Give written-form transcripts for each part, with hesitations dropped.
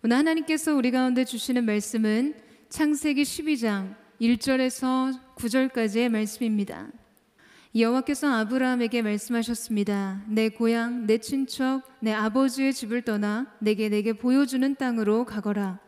오늘 하나님께서 우리 가운데 주시는 말씀은 창세기 12장 1절에서 9절까지의 말씀입니다. 여호와께서 아브라함에게 말씀하셨습니다. 내 고향, 내 친척, 내 아버지의 집을 떠나 내게 보여주는 땅으로 가거라.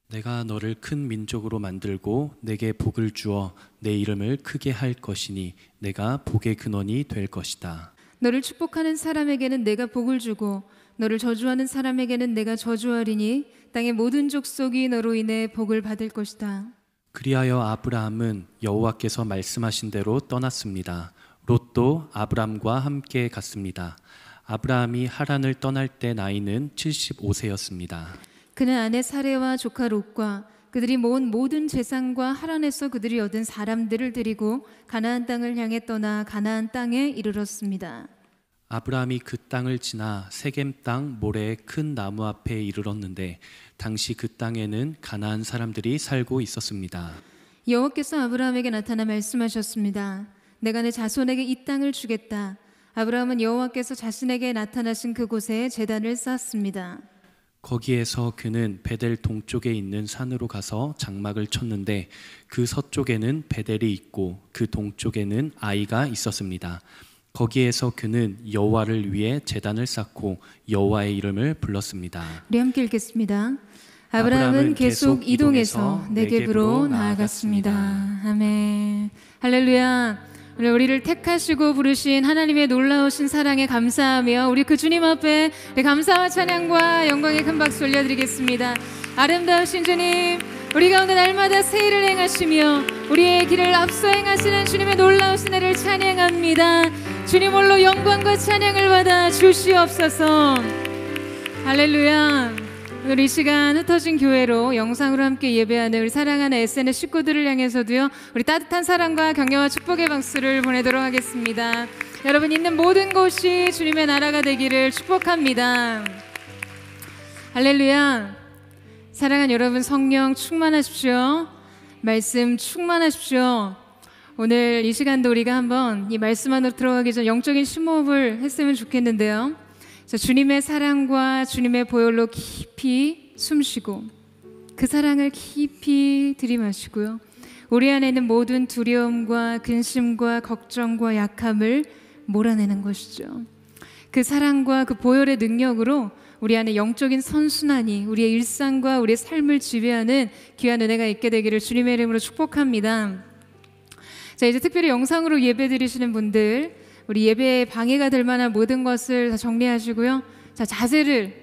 내가 너를 큰 민족으로 만들고 내게 복을 주어 내 이름을 크게 할 것이니 내가 복의 근원이 될 것이다. 너를 축복하는 사람에게는 내가 복을 주고 너를 저주하는 사람에게는 내가 저주하리니 땅의 모든 족속이 너로 인해 복을 받을 것이다. 그리하여 아브라함은 여호와께서 말씀하신 대로 떠났습니다. 롯도 아브람과 함께 갔습니다. 아브라함이 하란을 떠날 때 나이는 75세였습니다. 그는 아내 사레와 조카 롯과 그들이 모은 모든 재산과 하란에서 그들이 얻은 사람들을 데리고 가나안 땅을 향해 떠나 가나안 땅에 이르렀습니다. 아브라함이 그 땅을 지나 세겜 땅 모래의 큰 나무 앞에 이르렀는데 당시 그 땅에는 가나안 사람들이 살고 있었습니다. 여호와께서 아브라함에게 나타나 말씀하셨습니다. 내가 내 자손에게 이 땅을 주겠다. 아브라함은 여호와께서 자신에게 나타나신 그곳에 제단을 쌓았습니다. 거기에서 그는 베델 동쪽에 있는 산으로 가서 장막을 쳤는데 그 서쪽에는 베델이 있고 그 동쪽에는 아이가 있었습니다. 거기에서 그는 여호와를 위해 제단을 쌓고 여호와의 이름을 불렀습니다. 우리 함께 읽겠습니다. 아브라함은 계속 이동해서 네겝으로 나아갔습니다. 아멘. 할렐루야. 우리를 택하시고 부르신 하나님의 놀라우신 사랑에 감사하며 우리 그 주님 앞에 감사와 찬양과 영광의 큰 박수 올려드리겠습니다. 아름다우신 주님, 우리 가운데 날마다 새 일을 행하시며 우리의 길을 앞서 행하시는 주님의 놀라우신 애를 찬양합니다. 주님 홀로 영광과 찬양을 받아 주시옵소서. 할렐루야. 오늘 이 시간 흩어진 교회로 영상으로 함께 예배하는 우리 사랑하는 SNS 식구들을 향해서도요, 우리 따뜻한 사랑과 격려와 축복의 박수를 보내도록 하겠습니다. 여러분 있는 모든 곳이 주님의 나라가 되기를 축복합니다. 할렐루야. 사랑하는 여러분, 성령 충만하십시오. 말씀 충만하십시오. 오늘 이 시간도 우리가 한번 이 말씀 안으로 들어가기 전 영적인 심호흡을 했으면 좋겠는데요. 주님의 사랑과 주님의 보혈로 깊이 숨쉬고 그 사랑을 깊이 들이마시고요, 우리 안에 있는 모든 두려움과 근심과 걱정과 약함을 몰아내는 것이죠. 그 사랑과 그 보혈의 능력으로 우리 안에 영적인 선순환이 우리의 일상과 우리의 삶을 지배하는 귀한 은혜가 있게 되기를 주님의 이름으로 축복합니다. 자, 이제 특별히 영상으로 예배 드리시는 분들, 우리 예배에 방해가 될 만한 모든 것을 다 정리하시고요. 자, 자세를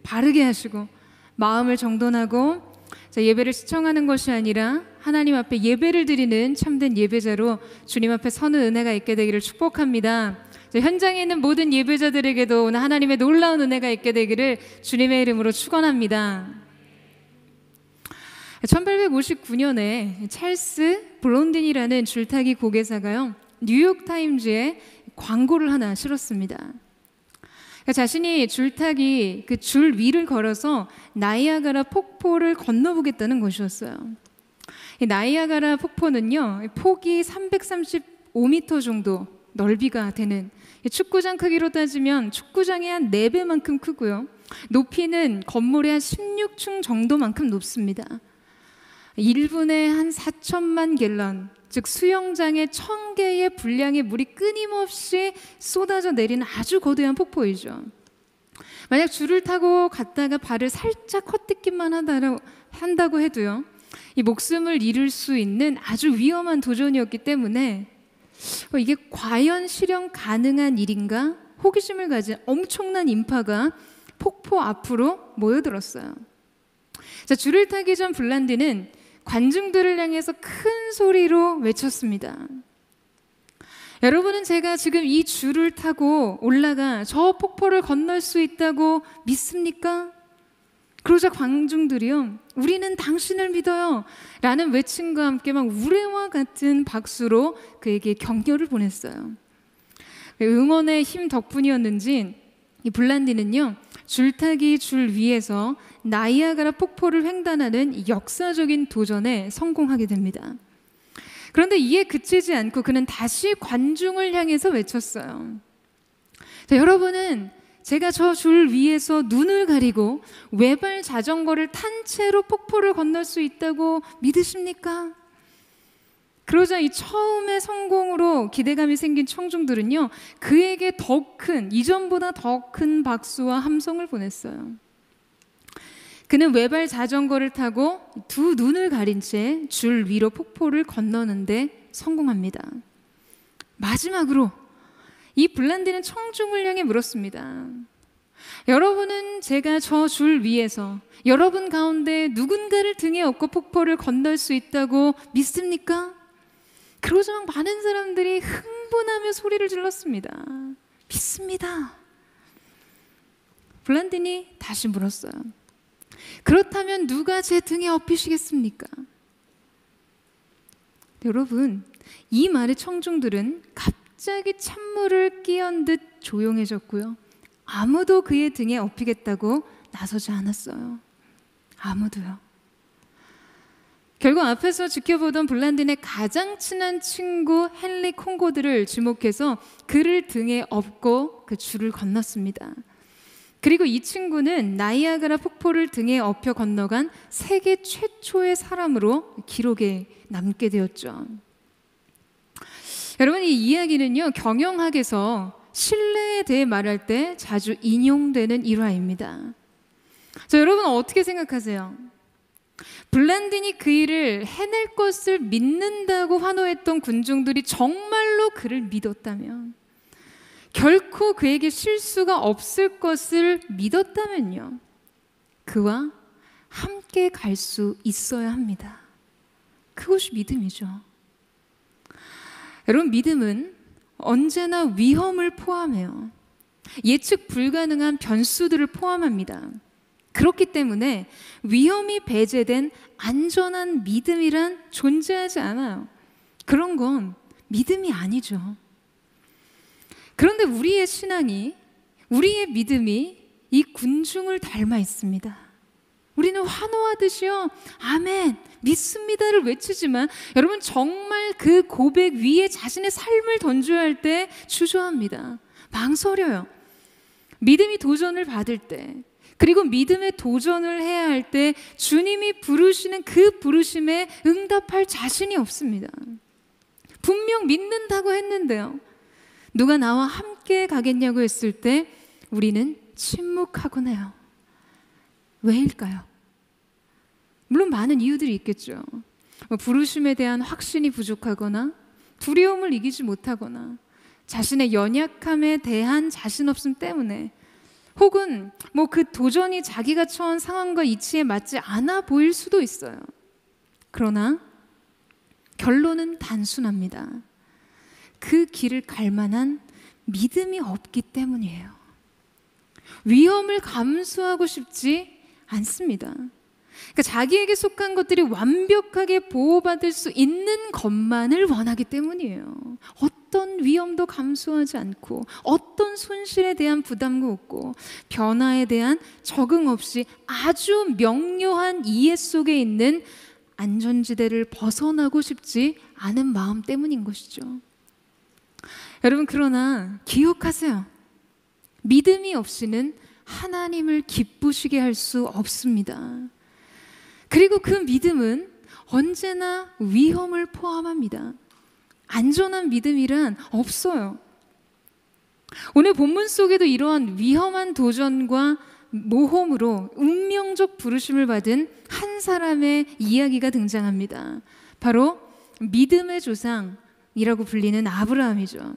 바르게 하시고 마음을 정돈하고, 자, 예배를 시청하는 것이 아니라 하나님 앞에 예배를 드리는 참된 예배자로 주님 앞에 서는 은혜가 있게 되기를 축복합니다. 자, 현장에 있는 모든 예배자들에게도 오늘 하나님의 놀라운 은혜가 있게 되기를 주님의 이름으로 축원합니다. 1859년에 찰스 블론딘이라는 줄타기 고개사가요, 뉴욕타임즈에 광고를 하나 실었습니다. 자신이 줄타기 그 줄 위를 걸어서 나이아가라 폭포를 건너보겠다는 것이었어요. 이 나이아가라 폭포는요, 폭이 335m 정도 넓이가 되는, 축구장 크기로 따지면 축구장의 한 4배만큼 크고요, 높이는 건물의 한 16층 정도만큼 높습니다. 1분에 한 4천만 갤런, 즉 수영장에 1000개의 분량의 물이 끊임없이 쏟아져 내리는 아주 거대한 폭포이죠. 만약 줄을 타고 갔다가 발을 살짝 헛디낌만 한다고 해도요, 이 목숨을 잃을 수 있는 아주 위험한 도전이었기 때문에 이게 과연 실현 가능한 일인가 호기심을 가진 엄청난 인파가 폭포 앞으로 모여들었어요. 자, 줄을 타기 전 블란디는 관중들을 향해서 큰 소리로 외쳤습니다. 여러분은 제가 지금 이 줄을 타고 올라가 저 폭포를 건널 수 있다고 믿습니까? 그러자 관중들이요, 우리는 당신을 믿어요 라는 외침과 함께 막 우레와 같은 박수로 그에게 격려를 보냈어요. 응원의 힘 덕분이었는지 이 블란디는요, 줄타기 줄 위에서 나이아가라 폭포를 횡단하는 역사적인 도전에 성공하게 됩니다. 그런데 이에 그치지 않고 그는 다시 관중을 향해서 외쳤어요. 자, 여러분은 제가 저 줄 위에서 눈을 가리고 외발 자전거를 탄 채로 폭포를 건널 수 있다고 믿으십니까? 그러자 이 처음의 성공으로 기대감이 생긴 청중들은요, 그에게 이전보다 더 큰 박수와 함성을 보냈어요. 그는 외발 자전거를 타고 두 눈을 가린 채 줄 위로 폭포를 건너는데 성공합니다. 마지막으로 이 블란디는 청중을 향해 물었습니다. 여러분은 제가 저 줄 위에서 여러분 가운데 누군가를 등에 업고 폭포를 건널 수 있다고 믿습니까? 그러자 막 많은 사람들이 흥분하며 소리를 질렀습니다. 믿습니다. 블란디니 다시 물었어요. 그렇다면 누가 제 등에 업히시겠습니까? 여러분, 이 말에 청중들은 갑자기 찬물을 끼얹은 듯 조용해졌고요. 아무도 그의 등에 업히겠다고 나서지 않았어요. 아무도요. 결국 앞에서 지켜보던 블란딘의 가장 친한 친구 헨리 콩고드를 지목해서 그를 등에 업고 그 줄을 건넜습니다. 그리고 이 친구는 나이아가라 폭포를 등에 업혀 건너간 세계 최초의 사람으로 기록에 남게 되었죠. 여러분, 이 이야기는요, 경영학에서 신뢰에 대해 말할 때 자주 인용되는 일화입니다. 자, 여러분 어떻게 생각하세요? 블란딘이 그 일을 해낼 것을 믿는다고 환호했던 군중들이 정말로 그를 믿었다면, 결코 그에게 실수가 없을 것을 믿었다면요, 그와 함께 갈 수 있어야 합니다. 그것이 믿음이죠. 여러분, 믿음은 언제나 위험을 포함해요. 예측 불가능한 변수들을 포함합니다. 그렇기 때문에 위험이 배제된 안전한 믿음이란 존재하지 않아요. 그런 건 믿음이 아니죠. 그런데 우리의 신앙이, 우리의 믿음이 이 군중을 닮아 있습니다. 우리는 환호하듯이요, 아멘, 믿습니다를 외치지만 여러분, 정말 그 고백 위에 자신의 삶을 던져야 할 때 주저합니다. 망설여요. 믿음이 도전을 받을 때, 그리고 믿음의 도전을 해야 할 때 주님이 부르시는 그 부르심에 응답할 자신이 없습니다. 분명 믿는다고 했는데요, 누가 나와 함께 가겠냐고 했을 때 우리는 침묵하곤 해요. 왜일까요? 물론 많은 이유들이 있겠죠. 부르심에 대한 확신이 부족하거나, 두려움을 이기지 못하거나, 자신의 연약함에 대한 자신 없음 때문에, 혹은 그 도전이 자기가 처한 상황과 이치에 맞지 않아 보일 수도 있어요. 그러나 결론은 단순합니다. 그 길을 갈 만한 믿음이 없기 때문이에요. 위험을 감수하고 싶지 않습니다. 그러니까 자기에게 속한 것들이 완벽하게 보호받을 수 있는 것만을 원하기 때문이에요. 어떤 위험도 감수하지 않고, 어떤 손실에 대한 부담도 없고, 변화에 대한 적응 없이 아주 명료한 이해 속에 있는 안전지대를 벗어나고 싶지 않은 마음 때문인 것이죠. 여러분, 그러나 기억하세요. 믿음이 없이는 하나님을 기쁘시게 할 수 없습니다. 그리고 그 믿음은 언제나 위험을 포함합니다. 안전한 믿음이란 없어요. 오늘 본문 속에도 이러한 위험한 도전과 모험으로 운명적 부르심을 받은 한 사람의 이야기가 등장합니다. 바로 믿음의 조상이라고 불리는 아브라함이죠.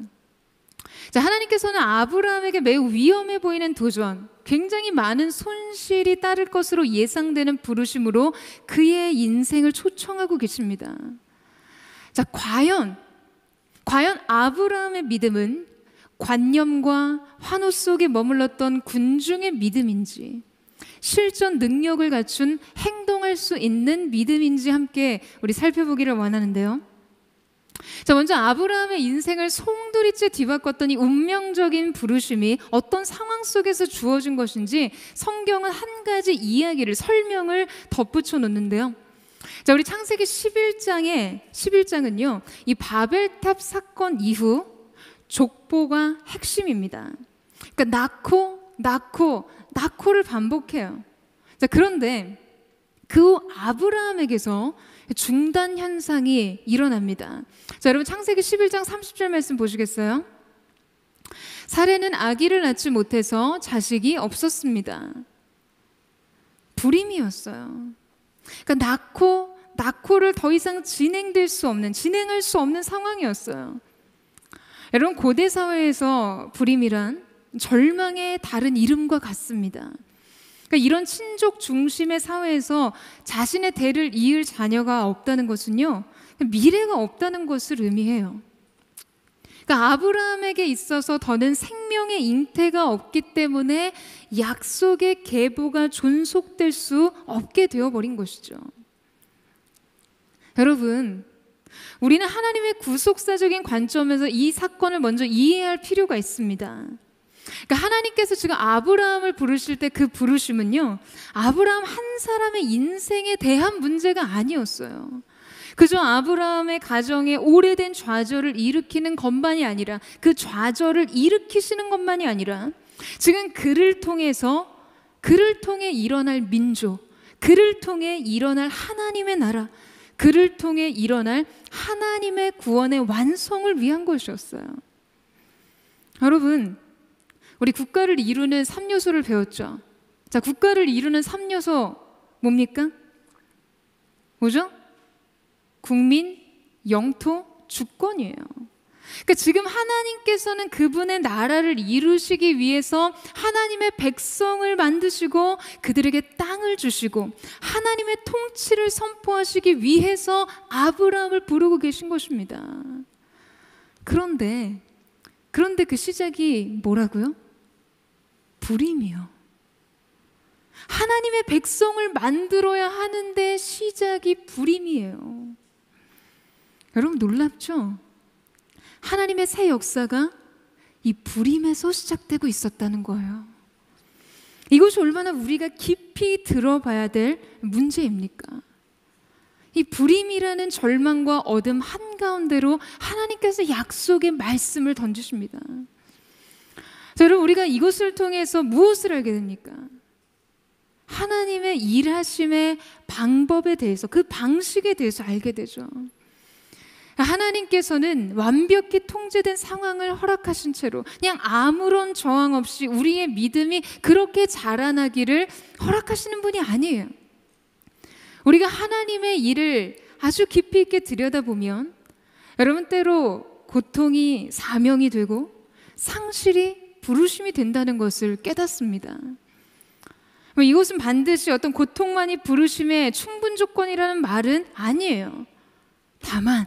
자, 하나님께서는 아브라함에게 매우 위험해 보이는 도전, 굉장히 많은 손실이 따를 것으로 예상되는 부르심으로 그의 인생을 초청하고 계십니다. 자, 과연 아브라함의 믿음은 관념과 환호 속에 머물렀던 군중의 믿음인지, 실전 능력을 갖춘 행동할 수 있는 믿음인지 함께 우리 살펴보기를 원하는데요. 자, 먼저 아브라함의 인생을 송두리째 뒤바꿨던 이 운명적인 부르심이 어떤 상황 속에서 주어진 것인지 성경은 한 가지 이야기를, 설명을 덧붙여 놓는데요. 자, 우리 창세기 11장은요, 이 바벨탑 사건 이후 족보가 핵심입니다. 그러니까 낳고 낳고를 반복해요. 자, 그런데 그 아브라함에게서 중단 현상이 일어납니다. 자, 여러분 창세기 11장 30절 말씀 보시겠어요? 사레는 아기를 낳지 못해서 자식이 없었습니다. 불임이었어요. 그러니까 낳고를 더 이상 진행할 수 없는 상황이었어요. 여러분, 고대 사회에서 불임이란 절망의 다른 이름과 같습니다. 그러니까 이런 친족 중심의 사회에서 자신의 대를 이을 자녀가 없다는 것은요, 미래가 없다는 것을 의미해요. 그러니까 아브라함에게 있어서 더는 생명의 잉태가 없기 때문에 약속의 계보가 존속될 수 없게 되어버린 것이죠. 여러분, 우리는 하나님의 구속사적인 관점에서 이 사건을 먼저 이해할 필요가 있습니다. 그러니까 하나님께서 지금 아브라함을 부르실 때 그 부르심은요, 아브라함 한 사람의 인생에 대한 문제가 아니었어요. 그저 아브라함의 가정에 오래된 좌절을 일으키는 것만이 아니라, 그 좌절을 일으키시는 것만이 아니라 지금 그를 통해 일어날 민족, 그를 통해 일어날 하나님의 나라, 그를 통해 일어날 하나님의 구원의 완성을 위한 것이었어요. 여러분, 우리 국가를 이루는 3요소를 배웠죠. 자, 국가를 이루는 3요소 뭡니까? 뭐죠? 국민, 영토, 주권이에요. 그러니까 지금 하나님께서는 그분의 나라를 이루시기 위해서 하나님의 백성을 만드시고 그들에게 땅을 주시고 하나님의 통치를 선포하시기 위해서 아브라함을 부르고 계신 것입니다. 그런데 그 시작이 뭐라고요? 불임이요. 하나님의 백성을 만들어야 하는데 시작이 불임이에요. 여러분, 놀랍죠? 하나님의 새 역사가 이 불임에서 시작되고 있었다는 거예요. 이것이 얼마나 우리가 깊이 들어봐야 될 문제입니까? 이 불임이라는 절망과 어둠 한가운데로 하나님께서 약속의 말씀을 던지십니다. 자, 여러분, 우리가 이것을 통해서 무엇을 알게 됩니까? 하나님의 일하심의 방법에 대해서, 그 방식에 대해서 알게 되죠. 하나님께서는 완벽히 통제된 상황을 허락하신 채로 그냥 아무런 저항 없이 우리의 믿음이 그렇게 자라나기를 허락하시는 분이 아니에요. 우리가 하나님의 일을 아주 깊이 있게 들여다보면 여러분, 때로 고통이 사명이 되고 상실이 부르심이 된다는 것을 깨닫습니다. 이것은 반드시 어떤 고통만이 부르심의 충분 조건이라는 말은 아니에요. 다만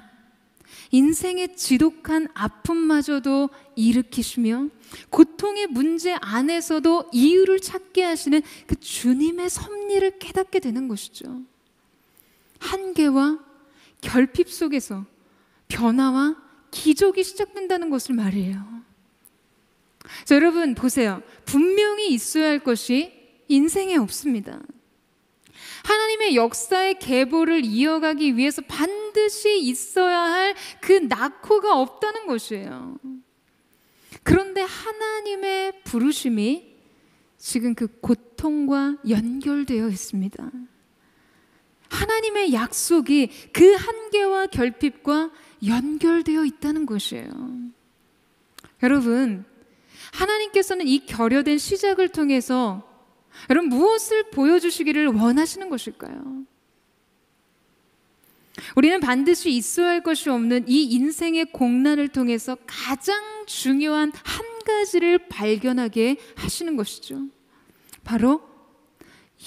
인생의 지독한 아픔마저도 일으키시며 고통의 문제 안에서도 이유를 찾게 하시는 그 주님의 섭리를 깨닫게 되는 것이죠. 한계와 결핍 속에서 변화와 기적이 시작된다는 것을 말해요. 자, 여러분 보세요. 분명히 있어야 할 것이 인생에 없습니다. 하나님의 역사의 계보를 이어가기 위해서 반드시 있어야 할 그 낙호가 없다는 것이에요. 그런데 하나님의 부르심이 지금 그 고통과 연결되어 있습니다. 하나님의 약속이 그 한계와 결핍과 연결되어 있다는 것이에요. 여러분, 하나님께서는 이 결여된 시작을 통해서 여러분 무엇을 보여주시기를 원하시는 것일까요? 우리는 반드시 있어야 할 것이 없는 이 인생의 공난을 통해서 가장 중요한 한 가지를 발견하게 하시는 것이죠. 바로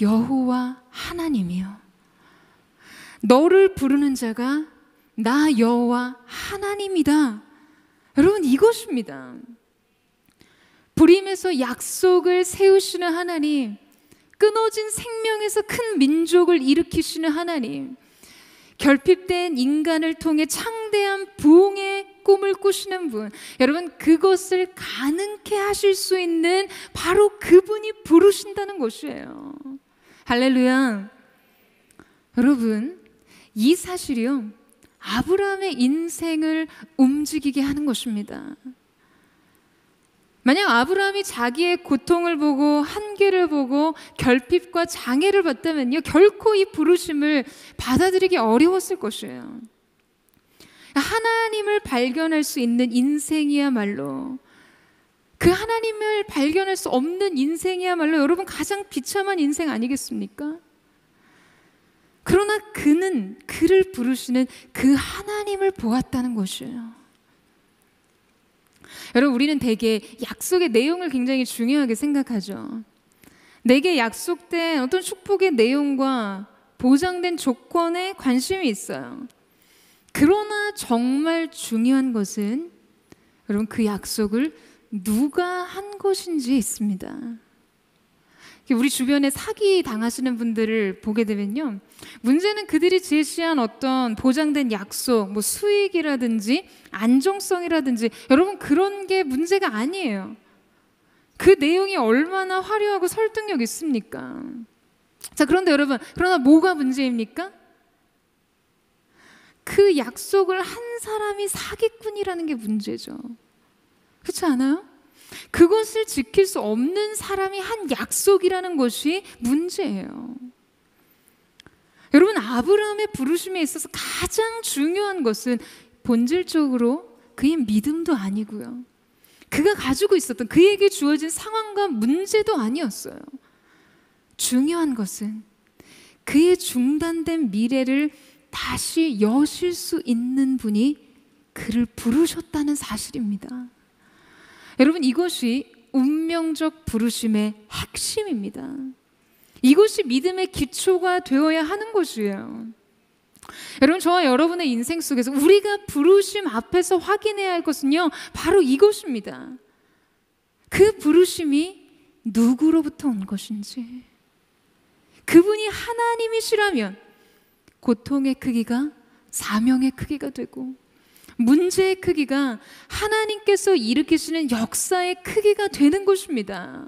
여호와 하나님이요. 너를 부르는 자가 나 여호와 하나님이다. 여러분, 이것입니다. 불임에서 약속을 세우시는 하나님, 끊어진 생명에서 큰 민족을 일으키시는 하나님, 결핍된 인간을 통해 창대한 부흥의 꿈을 꾸시는 분, 여러분, 그것을 가능케 하실 수 있는 바로 그분이 부르신다는 것이에요. 할렐루야. 여러분, 이 사실이요, 아브라함의 인생을 움직이게 하는 것입니다. 만약 아브라함이 자기의 고통을 보고 한계를 보고 결핍과 장애를 봤다면요, 결코 이 부르심을 받아들이기 어려웠을 것이에요. 하나님을 발견할 수 있는 인생이야말로, 그 하나님을 발견할 수 없는 인생이야말로 여러분 가장 비참한 인생 아니겠습니까? 그러나 그는 그를 부르시는 그 하나님을 보았다는 것이에요. 여러분, 우리는 대개 약속의 내용을 굉장히 중요하게 생각하죠. 내게 약속된 어떤 축복의 내용과 보장된 조건에 관심이 있어요. 그러나 정말 중요한 것은 여러분, 그 약속을 누가 한 것인지에 있습니다. 우리 주변에 사기 당하시는 분들을 보게 되면요, 문제는 그들이 제시한 어떤 보장된 약속, 뭐 수익이라든지 안정성이라든지, 여러분 그런 게 문제가 아니에요. 그 내용이 얼마나 화려하고 설득력 있습니까? 자, 그런데 여러분, 그러나 뭐가 문제입니까? 그 약속을 한 사람이 사기꾼이라는 게 문제죠. 그렇지 않아요? 그것을 지킬 수 없는 사람이 한 약속이라는 것이 문제예요. 여러분, 아브라함의 부르심에 있어서 가장 중요한 것은 본질적으로 그의 믿음도 아니고요, 그가 가지고 있었던 그에게 주어진 상황과 문제도 아니었어요. 중요한 것은 그의 중단된 미래를 다시 여실 수 있는 분이 그를 부르셨다는 사실입니다. 여러분, 이것이 운명적 부르심의 핵심입니다. 이것이 믿음의 기초가 되어야 하는 것이에요. 여러분, 저와 여러분의 인생 속에서 우리가 부르심 앞에서 확인해야 할 것은요, 바로 이것입니다. 그 부르심이 누구로부터 온 것인지. 그분이 하나님이시라면 고통의 크기가 사명의 크기가 되고, 문제의 크기가 하나님께서 일으키시는 역사의 크기가 되는 것입니다.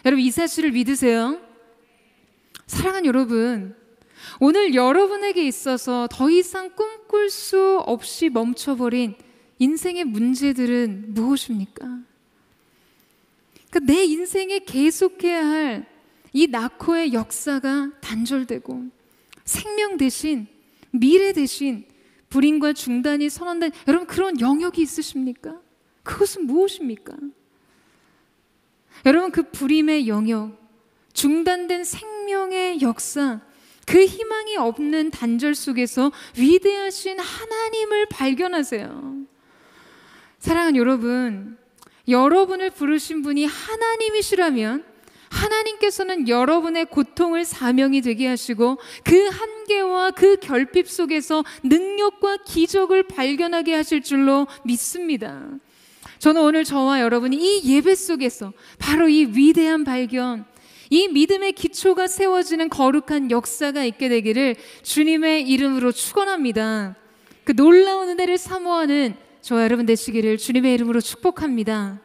여러분, 이 사실을 믿으세요? 사랑하는 여러분, 오늘 여러분에게 있어서 더 이상 꿈꿀 수 없이 멈춰버린 인생의 문제들은 무엇입니까? 그러니까 내 인생에 계속해야 할 이 낙호의 역사가 단절되고, 생명 대신 미래 대신 불임과 중단이 선언된, 여러분 그런 영역이 있으십니까? 그것은 무엇입니까? 여러분, 그 불임의 영역, 중단된 생명의 역사, 그 희망이 없는 단절 속에서 위대하신 하나님을 발견하세요. 사랑하는 여러분, 여러분을 부르신 분이 하나님이시라면 하나님께서는 여러분의 고통을 사명이 되게 하시고, 그 한계와 그 결핍 속에서 능력과 기적을 발견하게 하실 줄로 믿습니다. 저는 오늘 저와 여러분이 이 예배 속에서 바로 이 위대한 발견, 이 믿음의 기초가 세워지는 거룩한 역사가 있게 되기를 주님의 이름으로 축원합니다. 그 놀라운 은혜를 사모하는 저와 여러분 되시기를 주님의 이름으로 축복합니다.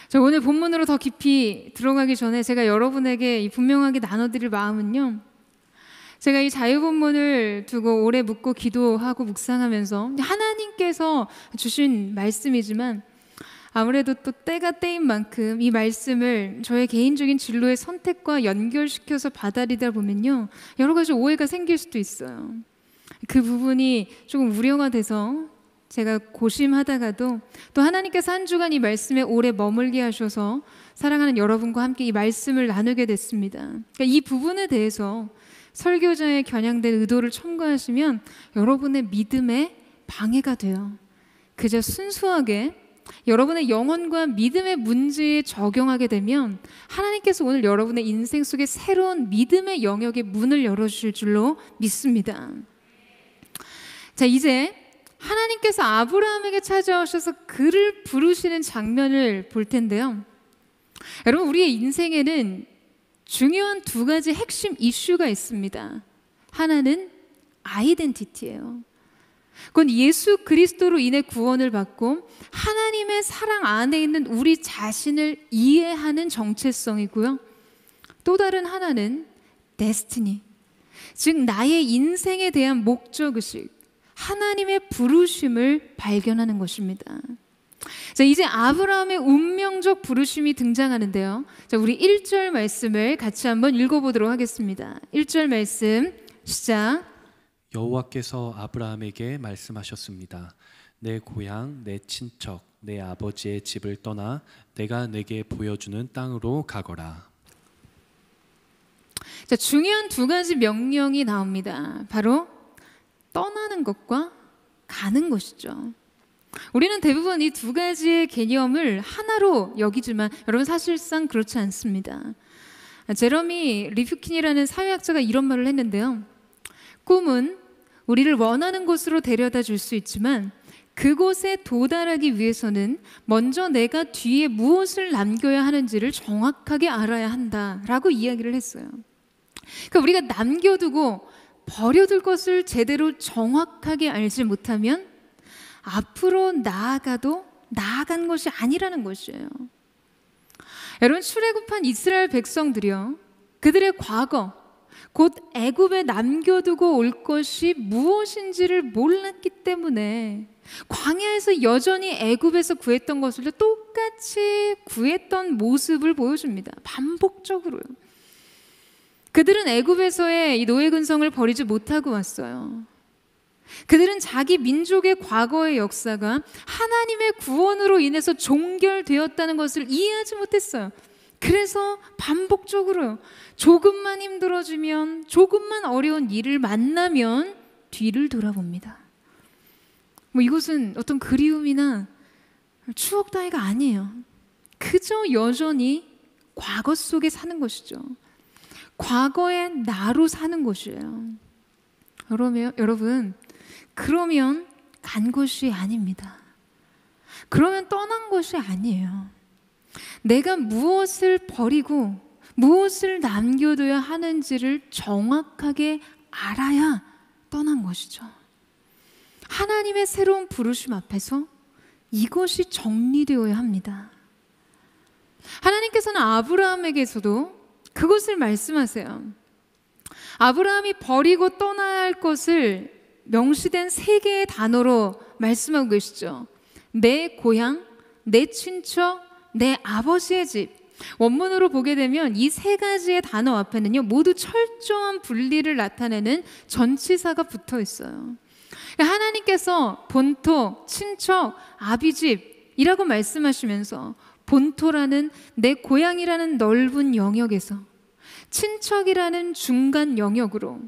자, 오늘 본문으로 더 깊이 들어가기 전에 제가 여러분에게 분명하게 나눠드릴 마음은요, 제가 이 자유본문을 두고 오래 묵고 기도하고 묵상하면서 하나님께서 주신 말씀이지만, 아무래도 또 때가 때인 만큼 이 말씀을 저의 개인적인 진로의 선택과 연결시켜서 받아들이다 보면요, 여러 가지 오해가 생길 수도 있어요. 그 부분이 조금 우려가 돼서 제가 고심하다가도 또 하나님께서 한 주간 이 말씀에 오래 머물게 하셔서 사랑하는 여러분과 함께 이 말씀을 나누게 됐습니다. 그러니까 이 부분에 대해서 설교자의 겨냥된 의도를 첨가하시면 여러분의 믿음에 방해가 돼요. 그저 순수하게 여러분의 영혼과 믿음의 문제에 적용하게 되면 하나님께서 오늘 여러분의 인생 속에 새로운 믿음의 영역의 문을 열어주실 줄로 믿습니다. 자, 이제 하나님께서 아브라함에게 찾아오셔서 그를 부르시는 장면을 볼 텐데요. 여러분, 우리의 인생에는 중요한 두 가지 핵심 이슈가 있습니다. 하나는 아이덴티티예요. 그건 예수 그리스도로 인해 구원을 받고 하나님의 사랑 안에 있는 우리 자신을 이해하는 정체성이고요. 또 다른 하나는 데스티니, 즉 나의 인생에 대한 목적의식, 하나님의 부르심을 발견하는 것입니다. 자, 이제 아브라함의 운명적 부르심이 등장하는데요. 자, 우리 1절 말씀을 같이 한번 읽어보도록 하겠습니다. 1절 말씀 시작. 여호와께서 아브라함에게 말씀하셨습니다. 내 고향, 내 친척, 내 아버지의 집을 떠나 내가 내게 보여주는 땅으로 가거라. 자, 중요한 두 가지 명령이 나옵니다. 바로 떠나는 것과 가는 것이죠. 우리는 대부분 이 두 가지의 개념을 하나로 여기지만 여러분 사실상 그렇지 않습니다. 제러미 리프킨이라는 사회학자가 이런 말을 했는데요. 꿈은 우리를 원하는 곳으로 데려다 줄 수 있지만 그곳에 도달하기 위해서는 먼저 내가 뒤에 무엇을 남겨야 하는지를 정확하게 알아야 한다라고 이야기를 했어요. 그러니까 우리가 남겨두고 버려둘 것을 제대로 정확하게 알지 못하면 앞으로 나아가도 나아간 것이 아니라는 것이에요. 여러분, 출애굽한 이스라엘 백성들이요, 그들의 과거, 곧 애굽에 남겨두고 올 것이 무엇인지를 몰랐기 때문에 광야에서 여전히 애굽에서 구했던 것을 똑같이 구했던 모습을 보여줍니다. 반복적으로요. 그들은 애굽에서의 이 노예 근성을 버리지 못하고 왔어요. 그들은 자기 민족의 과거의 역사가 하나님의 구원으로 인해서 종결되었다는 것을 이해하지 못했어요. 그래서 반복적으로 조금만 힘들어지면, 조금만 어려운 일을 만나면 뒤를 돌아봅니다. 이것은 어떤 그리움이나 추억 따위가 아니에요. 그저 여전히 과거 속에 사는 것이죠. 과거의 나로 사는 것이에요. 여러분, 그러면 간 것이 아닙니다. 그러면 떠난 것이 아니에요. 내가 무엇을 버리고 무엇을 남겨둬야 하는지를 정확하게 알아야 떠난 것이죠. 하나님의 새로운 부르심 앞에서 이것이 정리되어야 합니다. 하나님께서는 아브라함에게서도 그것을 말씀하세요. 아브라함이 버리고 떠나야 할 것을 명시된 세 개의 단어로 말씀하고 계시죠. 내 고향, 내 친척, 내 아버지의 집. 원문으로 보게 되면 이 세 가지의 단어 앞에는요, 모두 철저한 분리를 나타내는 전치사가 붙어 있어요. 하나님께서 본토, 친척, 아비집이라고 말씀하시면서 본토라는 내 고향이라는 넓은 영역에서, 친척이라는 중간 영역으로,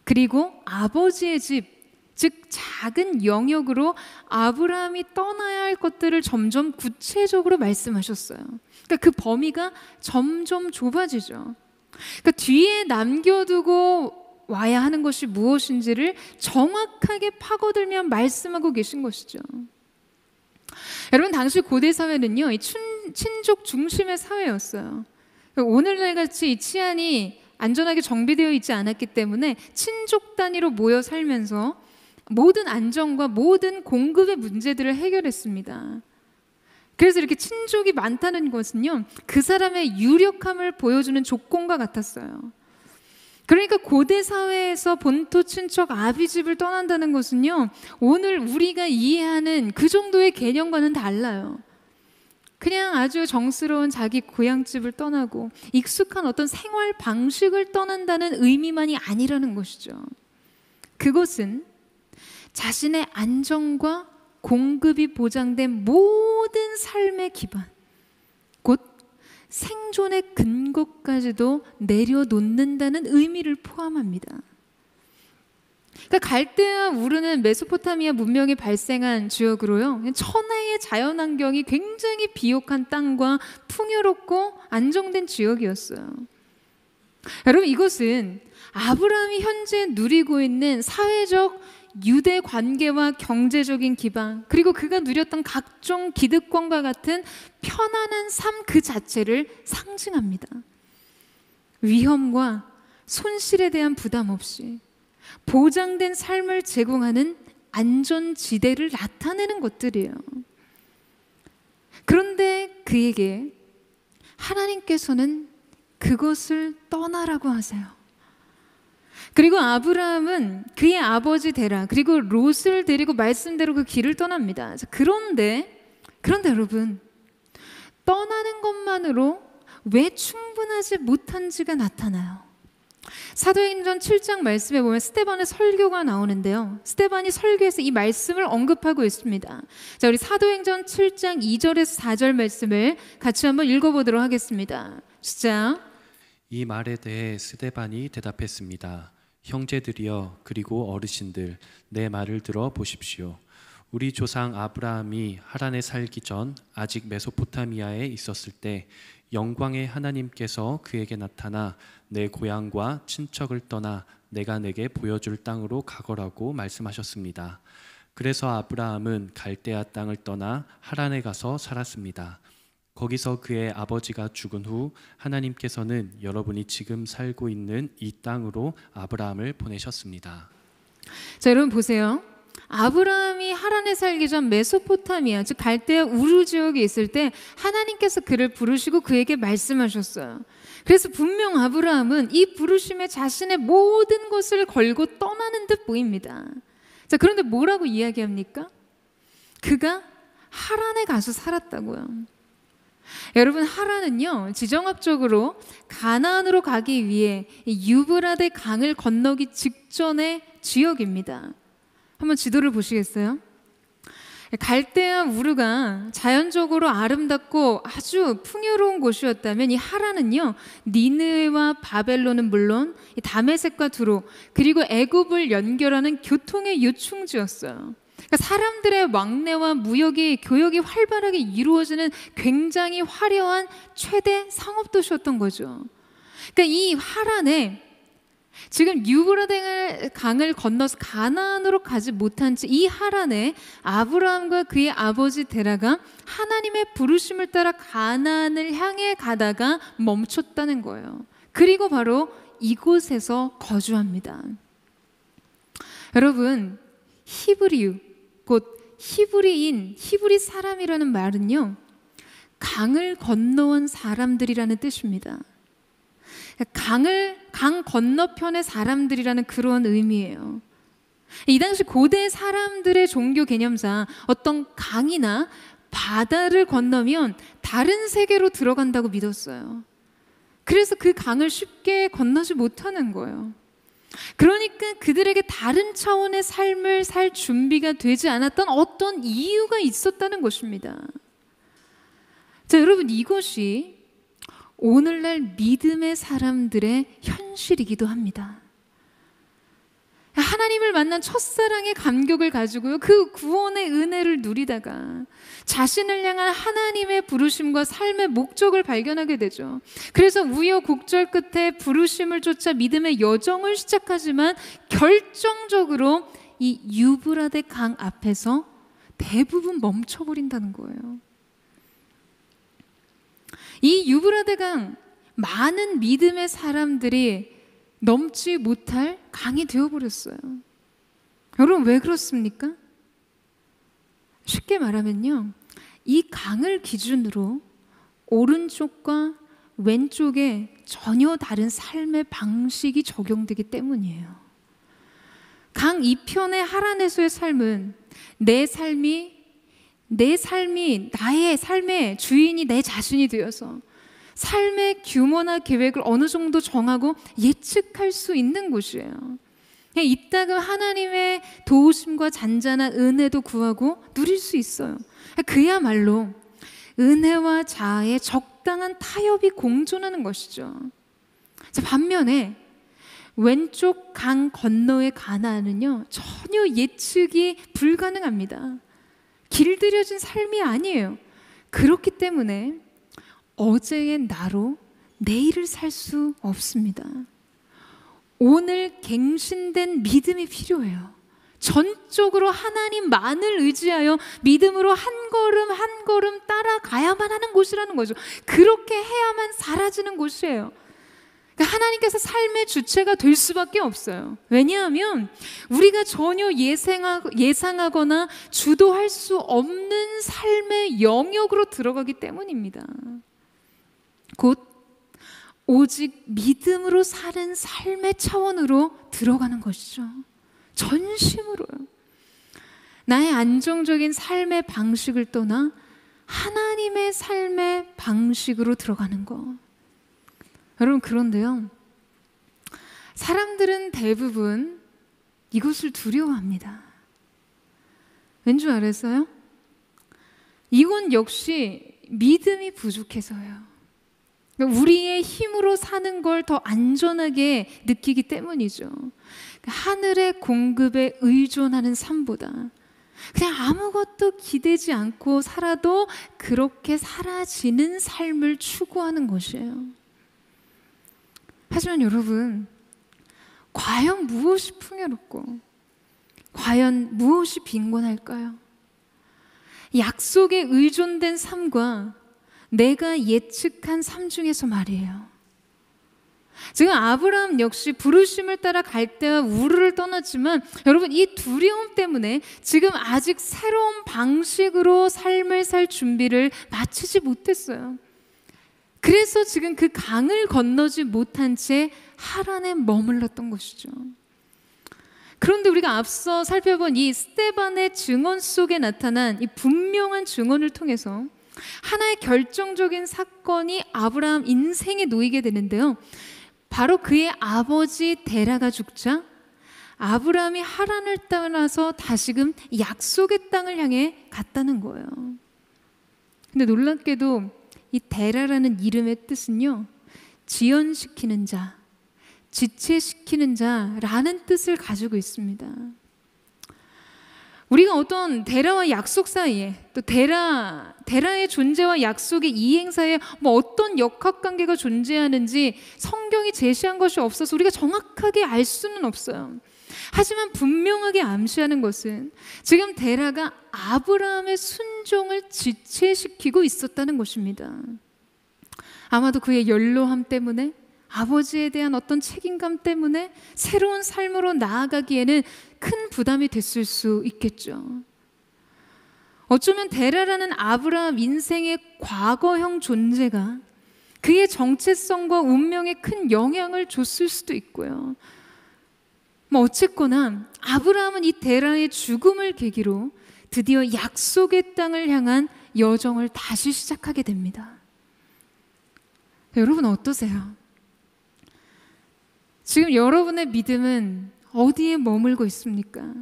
그리고 아버지의 집, 즉 작은 영역으로 아브라함이 떠나야 할 것들을 점점 구체적으로 말씀하셨어요. 그러니까 그 범위가 점점 좁아지죠. 그러니까 뒤에 남겨두고 와야 하는 것이 무엇인지를 정확하게 파고들며 말씀하고 계신 것이죠. 여러분, 당시 고대 사회는요, 이 친족 중심의 사회였어요. 오늘날 같이 이 치안이 안전하게 정비되어 있지 않았기 때문에 친족 단위로 모여 살면서 모든 안전과 모든 공급의 문제들을 해결했습니다. 그래서 이렇게 친족이 많다는 것은요, 그 사람의 유력함을 보여주는 조건과 같았어요. 그러니까 고대 사회에서 본토, 친척, 아비집을 떠난다는 것은요, 오늘 우리가 이해하는 그 정도의 개념과는 달라요. 그냥 아주 정스러운 자기 고향집을 떠나고 익숙한 어떤 생활 방식을 떠난다는 의미만이 아니라는 것이죠. 그것은 자신의 안정과 공급이 보장된 모든 삶의 기반, 곧 생존의 근거까지도 내려놓는다는 의미를 포함합니다. 그러니까 갈대아 우르는 메소포타미아 문명이 발생한 지역으로요, 천혜의 자연환경이 굉장히 비옥한 땅과 풍요롭고 안정된 지역이었어요. 여러분, 이것은 아브라함이 현재 누리고 있는 사회적 유대 관계와 경제적인 기반, 그리고 그가 누렸던 각종 기득권과 같은 편안한 삶 그 자체를 상징합니다. 위험과 손실에 대한 부담 없이 보장된 삶을 제공하는 안전지대를 나타내는 것들이에요. 그런데 그에게 하나님께서는 그것을 떠나라고 하세요. 그리고 아브라함은 그의 아버지 데라, 그리고 롯을 데리고 말씀대로 그 길을 떠납니다. 그런데 그런데 여러분, 떠나는 것만으로 왜 충분하지 못한지가 나타나요. 사도행전 7장 말씀에 보면 스데반의 설교가 나오는데요. 스데반이 설교에서 이 말씀을 언급하고 있습니다. 자, 우리 사도행전 7장 2절에서 4절 말씀을 같이 한번 읽어보도록 하겠습니다. 시작. 이 말에 대해 스데반이 대답했습니다. 형제들이여, 그리고 어르신들, 내 말을 들어 보십시오. 우리 조상 아브라함이 하란에 살기 전 아직 메소포타미아에 있었을 때 영광의 하나님께서 그에게 나타나 내 고향과 친척을 떠나 내가 내게 보여줄 땅으로 가거라고 말씀하셨습니다. 그래서 아브라함은 갈대아 땅을 떠나 하란에 가서 살았습니다. 거기서 그의 아버지가 죽은 후 하나님께서는 여러분이 지금 살고 있는 이 땅으로 아브라함을 보내셨습니다. 자, 여러분 보세요. 아브라함이 하란에 살기 전 메소포타미아, 즉 갈대아 우르 지역에 있을 때 하나님께서 그를 부르시고 그에게 말씀하셨어요. 그래서 분명 아브라함은 이 부르심에 자신의 모든 것을 걸고 떠나는 듯 보입니다. 자, 그런데 뭐라고 이야기합니까? 그가 하란에 가서 살았다고요. 여러분, 하란은요, 지정학적으로 가나안으로 가기 위해 유브라데 강을 건너기 직전의 지역입니다. 한번 지도를 보시겠어요? 갈대아 우르가 자연적으로 아름답고 아주 풍요로운 곳이었다면 이 하란은요, 니느웨와 바벨론은 물론 다메섹과 두로, 그리고 애굽을 연결하는 교통의 요충지였어요. 그러니까 사람들의 왕래와 무역이, 교역이 활발하게 이루어지는 굉장히 화려한 최대 상업도시였던 거죠. 그러니까 이 하란에 지금 유브라데 강을 건너서 가나안으로 가지 못한 채 이 하란에 아브라함과 그의 아버지 데라가 하나님의 부르심을 따라 가나안을 향해 가다가 멈췄다는 거예요. 그리고 바로 이곳에서 거주합니다. 여러분, 히브리유, 곧 히브리인, 히브리 사람이라는 말은요, 강을 건너온 사람들이라는 뜻입니다. 강 건너편의 사람들이라는 그런 의미예요. 이 당시 고대 사람들의 종교 개념상 어떤 강이나 바다를 건너면 다른 세계로 들어간다고 믿었어요. 그래서 그 강을 쉽게 건너지 못하는 거예요. 그러니까 그들에게 다른 차원의 삶을 살 준비가 되지 않았던 어떤 이유가 있었다는 것입니다. 자, 여러분, 이것이 오늘날 믿음의 사람들의 현실이기도 합니다. 하나님을 만난 첫사랑의 감격을 가지고요, 그 구원의 은혜를 누리다가 자신을 향한 하나님의 부르심과 삶의 목적을 발견하게 되죠. 그래서 우여곡절 끝에 부르심을 쫓아 믿음의 여정을 시작하지만 결정적으로 이 유브라데 강 앞에서 대부분 멈춰버린다는 거예요. 이 유브라데 강, 많은 믿음의 사람들이 넘지 못할 강이 되어버렸어요. 여러분, 왜 그렇습니까? 쉽게 말하면요, 이 강을 기준으로 오른쪽과 왼쪽에 전혀 다른 삶의 방식이 적용되기 때문이에요. 강 이편의 하란에서의 삶은 내 삶이 나의 삶의 주인이 내 자신이 되어서 삶의 규모나 계획을 어느 정도 정하고 예측할 수 있는 곳이에요. 그냥 이따금 하나님의 도우심과 잔잔한 은혜도 구하고 누릴 수 있어요. 그야말로 은혜와 자아의 적당한 타협이 공존하는 것이죠. 반면에 왼쪽 강 건너의 가나안은요, 전혀 예측이 불가능합니다. 길들여진 삶이 아니에요. 그렇기 때문에 어제의 나로 내일을 살 수 없습니다. 오늘 갱신된 믿음이 필요해요. 전적으로 하나님만을 의지하여 믿음으로 한 걸음 한 걸음 따라가야만 하는 곳이라는 거죠. 그렇게 해야만 사라지는 곳이에요. 그러니까 하나님께서 삶의 주체가 될 수밖에 없어요. 왜냐하면 우리가 전혀 예상하거나 주도할 수 없는 삶의 영역으로 들어가기 때문입니다. 곧 오직 믿음으로 사는 삶의 차원으로 들어가는 것이죠. 전심으로요. 나의 안정적인 삶의 방식을 떠나 하나님의 삶의 방식으로 들어가는 거. 여러분, 그런데요, 사람들은 대부분 이것을 두려워합니다. 왠 줄 알았어요? 이건 역시 믿음이 부족해서요. 우리의 힘으로 사는 걸 더 안전하게 느끼기 때문이죠. 하늘의 공급에 의존하는 삶보다 그냥 아무것도 기대지 않고 살아도 그렇게 사라지는 삶을 추구하는 것이에요. 하지만 여러분, 과연 무엇이 풍요롭고 과연 무엇이 빈곤할까요? 약속에 의존된 삶과 내가 예측한 삶 중에서 말이에요. 지금 아브라함 역시 부르심을 따라 갈대와 우르를 떠났지만 여러분, 이 두려움 때문에 지금 아직 새로운 방식으로 삶을 살 준비를 마치지 못했어요. 그래서 지금 그 강을 건너지 못한 채 하란에 머물렀던 것이죠. 그런데 우리가 앞서 살펴본 이 스데반의 증언 속에 나타난 이 분명한 증언을 통해서 하나의 결정적인 사건이 아브라함 인생에 놓이게 되는데요. 바로 그의 아버지 데라가 죽자 아브라함이 하란을 떠나서 다시금 약속의 땅을 향해 갔다는 거예요. 근데 놀랍게도 이 데라라는 이름의 뜻은요, 지연시키는 자, 지체시키는 자라는 뜻을 가지고 있습니다. 우리가 어떤 데라와 약속 사이에, 또 데라의 존재와 약속의 이행 사이에 어떤 역학관계가 존재하는지 성경이 제시한 것이 없어서 우리가 정확하게 알 수는 없어요. 하지만 분명하게 암시하는 것은 지금 데라가 아브라함의 순종을 지체시키고 있었다는 것입니다. 아마도 그의 연로함 때문에, 아버지에 대한 어떤 책임감 때문에 새로운 삶으로 나아가기에는 큰 부담이 됐을 수 있겠죠. 어쩌면 데라라는 아브라함 인생의 과거형 존재가 그의 정체성과 운명에 큰 영향을 줬을 수도 있고요. 어쨌거나 아브라함은 이 데라의 죽음을 계기로 드디어 약속의 땅을 향한 여정을 다시 시작하게 됩니다. 여러분, 어떠세요? 지금 여러분의 믿음은 어디에 머물고 있습니까?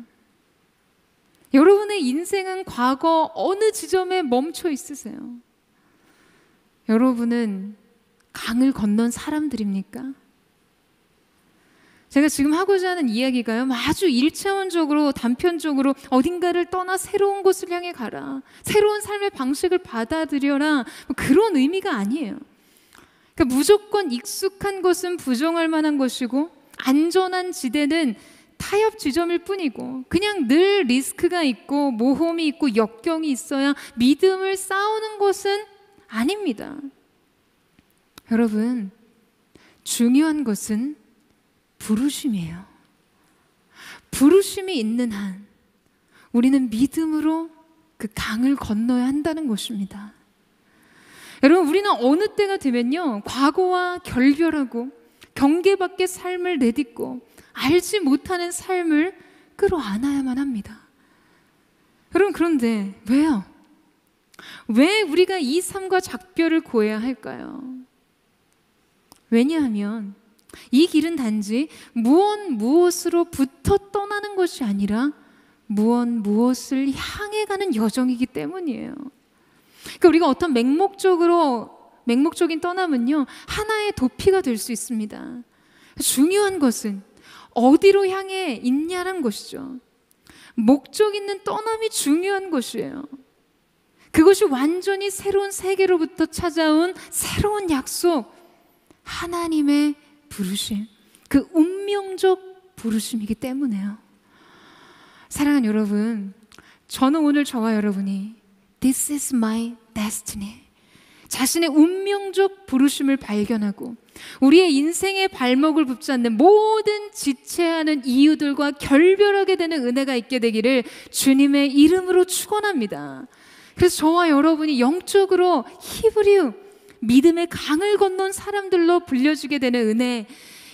여러분의 인생은 과거 어느 지점에 멈춰 있으세요? 여러분은 강을 건넌 사람들입니까? 제가 지금 하고자 하는 이야기가요, 아주 1차원적으로 단편적으로 어딘가를 떠나 새로운 곳을 향해 가라, 새로운 삶의 방식을 받아들여라, 그런 의미가 아니에요. 그러니까 무조건 익숙한 것은 부정할 만한 것이고 안전한 지대는 타협 지점일 뿐이고 그냥 늘 리스크가 있고 모험이 있고 역경이 있어야 믿음을 쌓는 것은 아닙니다. 여러분, 중요한 것은 부르심이에요. 부르심이 있는 한 우리는 믿음으로 그 강을 건너야 한다는 것입니다. 여러분, 우리는 어느 때가 되면요, 과거와 결별하고 경계 밖의 삶을 내딛고 알지 못하는 삶을 끌어안아야만 합니다. 여러분, 그런데 왜요? 왜 우리가 이 삶과 작별을 고해야 할까요? 왜냐하면 이 길은 단지 무엇으로부터 떠나는 것이 아니라 무엇을 향해 가는 여정이기 때문이에요. 그러니까 우리가 어떤 맹목적인 떠남은요, 하나의 도피가 될 수 있습니다. 중요한 것은 어디로 향해 있냐는 것이죠. 목적 있는 떠남이 중요한 것이에요. 그것이 완전히 새로운 세계로부터 찾아온 새로운 약속, 하나님의 부르심, 그 운명적 부르심이기 때문에요. 사랑하는 여러분, 저는 오늘 저와 여러분이 This is my destiny, 자신의 운명적 부르심을 발견하고 우리의 인생의 발목을 붙잡는 모든 지체하는 이유들과 결별하게 되는 은혜가 있게 되기를 주님의 이름으로 축원합니다. 그래서 저와 여러분이 영적으로 히브리우, 믿음의 강을 건넌 사람들로 불려지게 되는 은혜,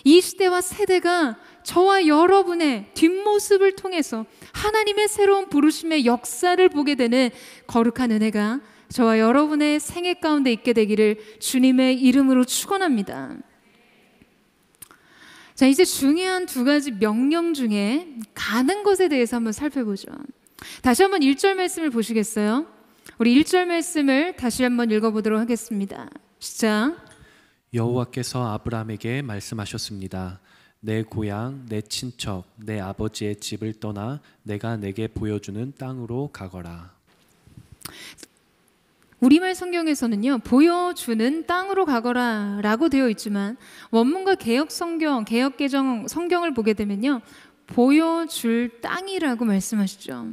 이 시대와 세대가 저와 여러분의 뒷모습을 통해서 하나님의 새로운 부르심의 역사를 보게 되는 거룩한 은혜가 저와 여러분의 생애 가운데 있게 되기를 주님의 이름으로 축원합니다. 자, 이제 중요한 두 가지 명령 중에 가는 것에 대해서 한번 살펴보죠. 다시 한번 1절 말씀을 보시겠어요? 우리 1절 말씀을 다시 한번 읽어보도록 하겠습니다. 시작. 여호와께서 아브라함에게 말씀하셨습니다. 내 고향, 내 친척, 내 아버지의 집을 떠나 내가 내게 보여주는 땅으로 가거라. 우리말 성경에서는요, 보여주는 땅으로 가거라 라고 되어 있지만 원문과 개역 성경, 개역 개정 성경을 보게 되면요, 보여줄 땅이라고 말씀하시죠.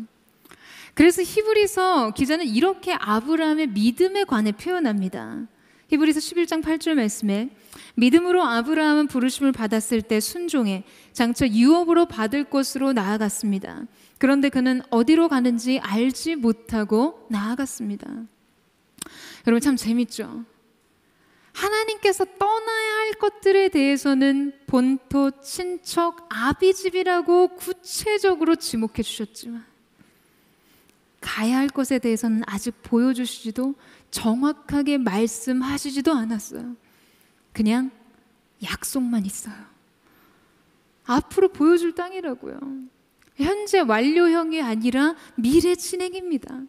그래서 히브리서 기자는 이렇게 아브라함의 믿음에 관해 표현합니다. 히브리서 11장 8절 말씀에 믿음으로 아브라함은 부르심을 받았을 때 순종해 장차 유업으로 받을 곳으로 나아갔습니다. 그런데 그는 어디로 가는지 알지 못하고 나아갔습니다. 여러분 참 재밌죠? 하나님께서 떠나야 할 것들에 대해서는 본토, 친척, 아비집이라고 구체적으로 지목해 주셨지만 가야 할 것에 대해서는 아직 보여주시지도 정확하게 말씀하시지도 않았어요. 그냥 약속만 있어요. 앞으로 보여줄 땅이라고요. 현재 완료형이 아니라 미래 진행입니다.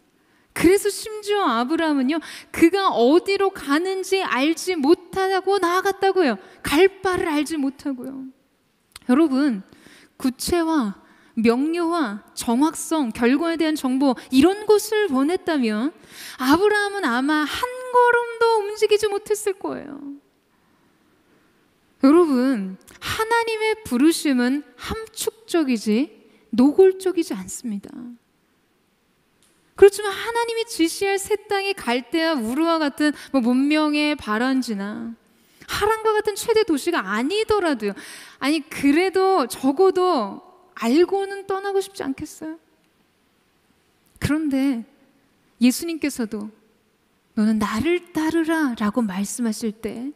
그래서 심지어 아브라함은요, 그가 어디로 가는지 알지 못하고 나아갔다고요. 갈 바를 알지 못하고요. 여러분, 구체화, 명료화, 정확성, 결과에 대한 정보 이런 것을 원했다면 아브라함은 아마 한 걸음도 움직이지 못했을 거예요. 여러분, 하나님의 부르심은 함축적이지 노골적이지 않습니다. 그렇지만 하나님이 지시할 새 땅이 갈대아 우르와 같은 문명의 발원지나 하란과 같은 최대 도시가 아니더라도요, 아니 그래도 적어도 알고는 떠나고 싶지 않겠어요? 그런데 예수님께서도 너는 나를 따르라 라고 말씀하실 때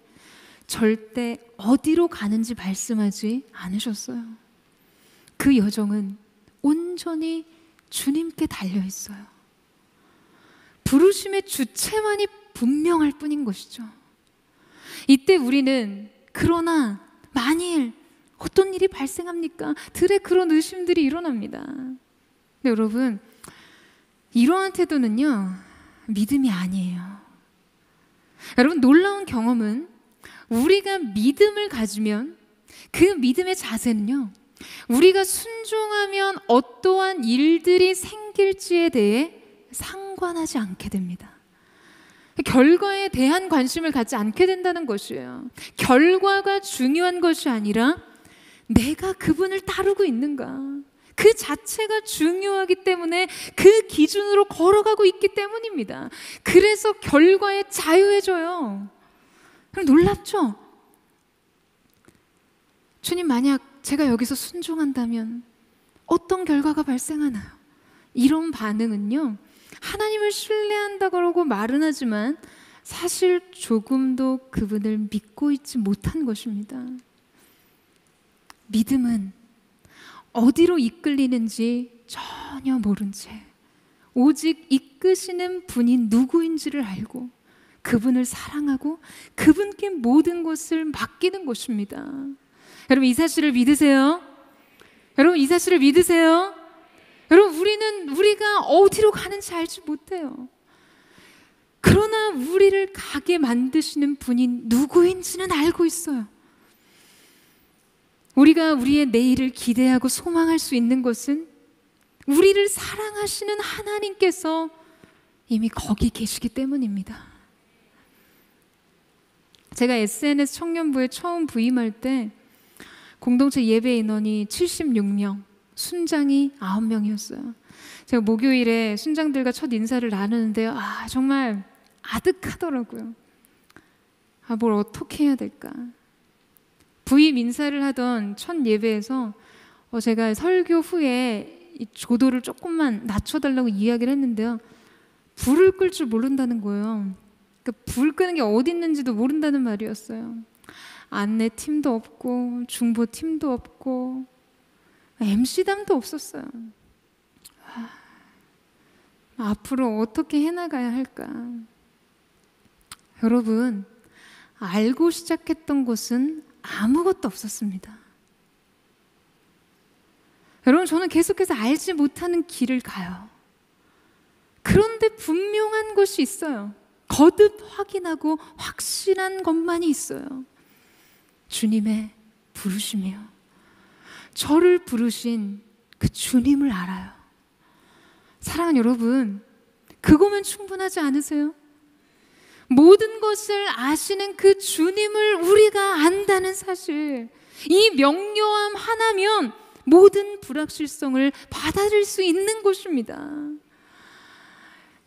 절대 어디로 가는지 말씀하지 않으셨어요. 그 여정은 온전히 주님께 달려있어요. 부르심의 주체만이 분명할 뿐인 것이죠. 이때 우리는 그러나 만일 어떤 일이 발생합니까? 들에 그런 의심들이 일어납니다. 근데 여러분, 이러한 태도는요, 믿음이 아니에요. 여러분, 놀라운 경험은 우리가 믿음을 가지면 그 믿음의 자세는요, 우리가 순종하면 어떠한 일들이 생길지에 대해 상관하지 않게 됩니다. 결과에 대한 관심을 갖지 않게 된다는 것이에요. 결과가 중요한 것이 아니라 내가 그분을 따르고 있는가, 그 자체가 중요하기 때문에 그 기준으로 걸어가고 있기 때문입니다. 그래서 결과에 자유해져요. 놀랍죠? 주님, 만약 제가 여기서 순종한다면 어떤 결과가 발생하나요? 이런 반응은요, 하나님을 신뢰한다고 말은 하지만 사실 조금도 그분을 믿고 있지 못한 것입니다. 믿음은 어디로 이끌리는지 전혀 모른 채 오직 이끄시는 분이 누구인지를 알고 그분을 사랑하고 그분께 모든 것을 맡기는 것입니다. 여러분, 이 사실을 믿으세요? 여러분, 이 사실을 믿으세요? 여러분, 우리가 어디로 가는지 알지 못해요. 그러나 우리를 가게 만드시는 분이 누구인지는 알고 있어요. 우리가 우리의 내일을 기대하고 소망할 수 있는 것은 우리를 사랑하시는 하나님께서 이미 거기 계시기 때문입니다. 제가 SNS 청년부에 처음 부임할 때 공동체 예배 인원이 76명, 순장이 9명이었어요. 제가 목요일에 순장들과 첫 인사를 나누는데요, 정말 아득하더라고요. 뭘 어떻게 해야 될까? 부임 인사를 하던 첫 예배에서 제가 설교 후에 이 조도를 조금만 낮춰달라고 이야기를 했는데요, 불을 끌 줄 모른다는 거예요. 그러니까 불 끄는 게 어디 있는지도 모른다는 말이었어요. 안내 팀도 없고 중보 팀도 없고 MC담도 없었어요. 앞으로 어떻게 해나가야 할까? 여러분, 알고 시작했던 것은 아무것도 없었습니다. 여러분, 저는 계속해서 알지 못하는 길을 가요. 그런데 분명한 것이 있어요. 거듭 확인하고 확실한 것만이 있어요. 주님의 부르심이요. 저를 부르신 그 주님을 알아요. 사랑하는 여러분, 그거면 충분하지 않으세요? 모든 것을 아시는 그 주님을 우리가 안다는 사실, 이 명료함 하나면 모든 불확실성을 받아들일 수 있는 것입니다.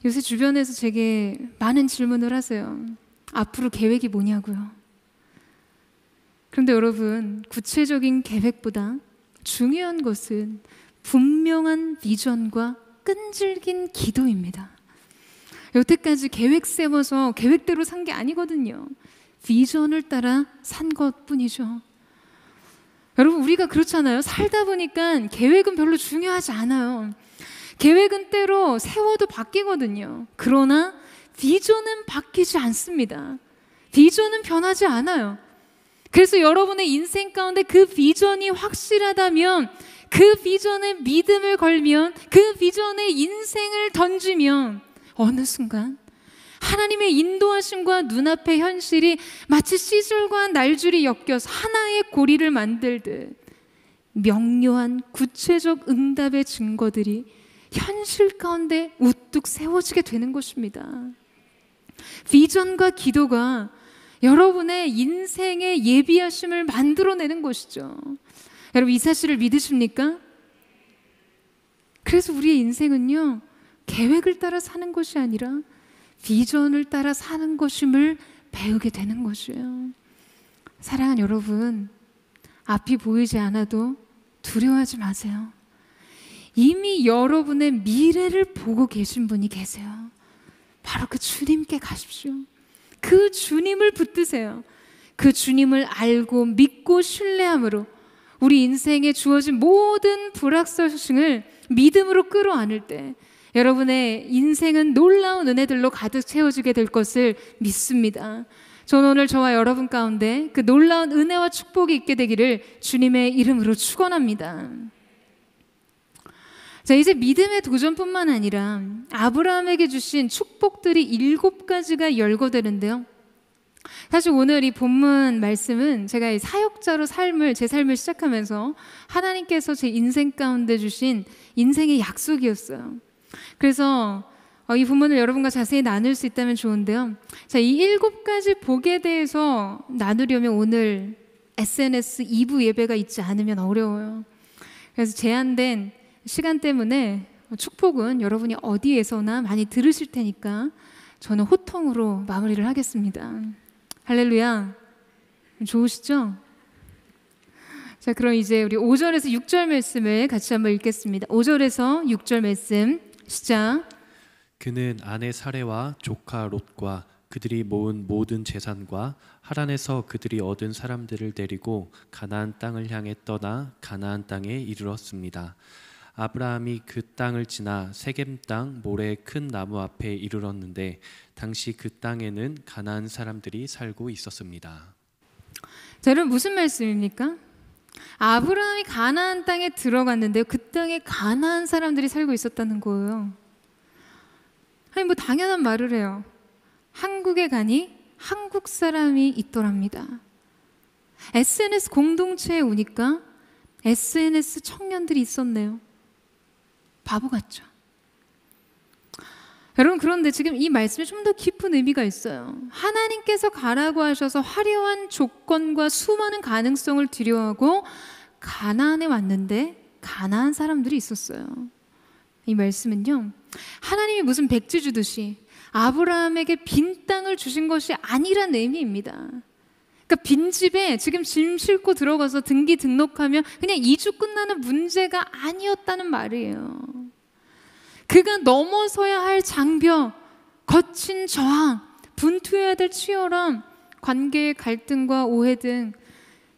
요새 주변에서 제게 많은 질문을 하세요. 앞으로 계획이 뭐냐고요. 그런데 여러분, 구체적인 계획보다 중요한 것은 분명한 비전과 끈질긴 기도입니다. 여태까지 계획 세워서 계획대로 산 게 아니거든요. 비전을 따라 산 것뿐이죠. 여러분, 우리가 그렇잖아요. 살다 보니까 계획은 별로 중요하지 않아요. 계획은 때로 세워도 바뀌거든요. 그러나 비전은 바뀌지 않습니다. 비전은 변하지 않아요. 그래서 여러분의 인생 가운데 그 비전이 확실하다면, 그 비전에 믿음을 걸면, 그 비전에 인생을 던지면 어느 순간 하나님의 인도하심과 눈앞의 현실이 마치 시줄과 날줄이 엮여서 하나의 고리를 만들듯 명료한 구체적 응답의 증거들이 현실 가운데 우뚝 세워지게 되는 것입니다. 비전과 기도가 여러분의 인생의 예비하심을 만들어내는 것이죠. 여러분, 이 사실을 믿으십니까? 그래서 우리의 인생은요, 계획을 따라 사는 것이 아니라 비전을 따라 사는 것임을 배우게 되는 것이에요. 사랑하는 여러분, 앞이 보이지 않아도 두려워하지 마세요. 이미 여러분의 미래를 보고 계신 분이 계세요. 바로 그 주님께 가십시오. 그 주님을 붙드세요. 그 주님을 알고 믿고 신뢰함으로 우리 인생에 주어진 모든 불확실성을 믿음으로 끌어안을 때 여러분의 인생은 놀라운 은혜들로 가득 채워지게 될 것을 믿습니다. 저는 오늘 저와 여러분 가운데 그 놀라운 은혜와 축복이 있게 되기를 주님의 이름으로 축원합니다. 자, 이제 믿음의 도전뿐만 아니라 아브라함에게 주신 축복들이 7가지가 열거되는데요. 사실 오늘 이 본문 말씀은 제가 이 사역자로 제 삶을 시작하면서 하나님께서 제 인생 가운데 주신 인생의 약속이었어요. 그래서 이 본문을 여러분과 자세히 나눌 수 있다면 좋은데요. 자, 이 7가지 복에 대해서 나누려면 오늘 SNS 2부 예배가 있지 않으면 어려워요. 그래서 제한된 시간 때문에 축복은 여러분이 어디에서나 많이 들으실 테니까 저는 호통으로 마무리를 하겠습니다. 할렐루야. 좋으시죠? 자, 그럼 이제 우리 5절에서 6절 말씀을 같이 한번 읽겠습니다. 5절에서 6절 말씀 시작. 그는 아내 사레와 조카 롯과 그들이 모은 모든 재산과 하란에서 그들이 얻은 사람들을 데리고 가나안 땅을 향해 떠나 가나안 땅에 이르렀습니다. 아브라함이 그 땅을 지나 세겜 땅 모래의 큰 나무 앞에 이르렀는데 당시 그 땅에는 가나안 사람들이 살고 있었습니다. 자, 여러분, 무슨 말씀입니까? 아브라함이 가나안 땅에 들어갔는데요, 그 땅에 가나안 사람들이 살고 있었다는 거예요. 아니, 뭐 당연한 말을 해요. 한국에 가니 한국 사람이 있더랍니다. SNS 공동체에 오니까 SNS 청년들이 있었네요. 바보 같죠? 여러분, 그런데 지금 이 말씀에 좀 더 깊은 의미가 있어요. 하나님께서 가라고 하셔서 화려한 조건과 수많은 가능성을 두려워하고 가나안에 왔는데 가나안 사람들이 있었어요. 이 말씀은요, 하나님이 무슨 백지 주듯이 아브라함에게 빈 땅을 주신 것이 아니란 의미입니다. 그러니까 빈집에 지금 짐 싣고 들어가서 등기 등록하면 그냥 2주 끝나는 문제가 아니었다는 말이에요. 그가 넘어서야 할 장벽, 거친 저항, 분투해야 될 치열함, 관계의 갈등과 오해 등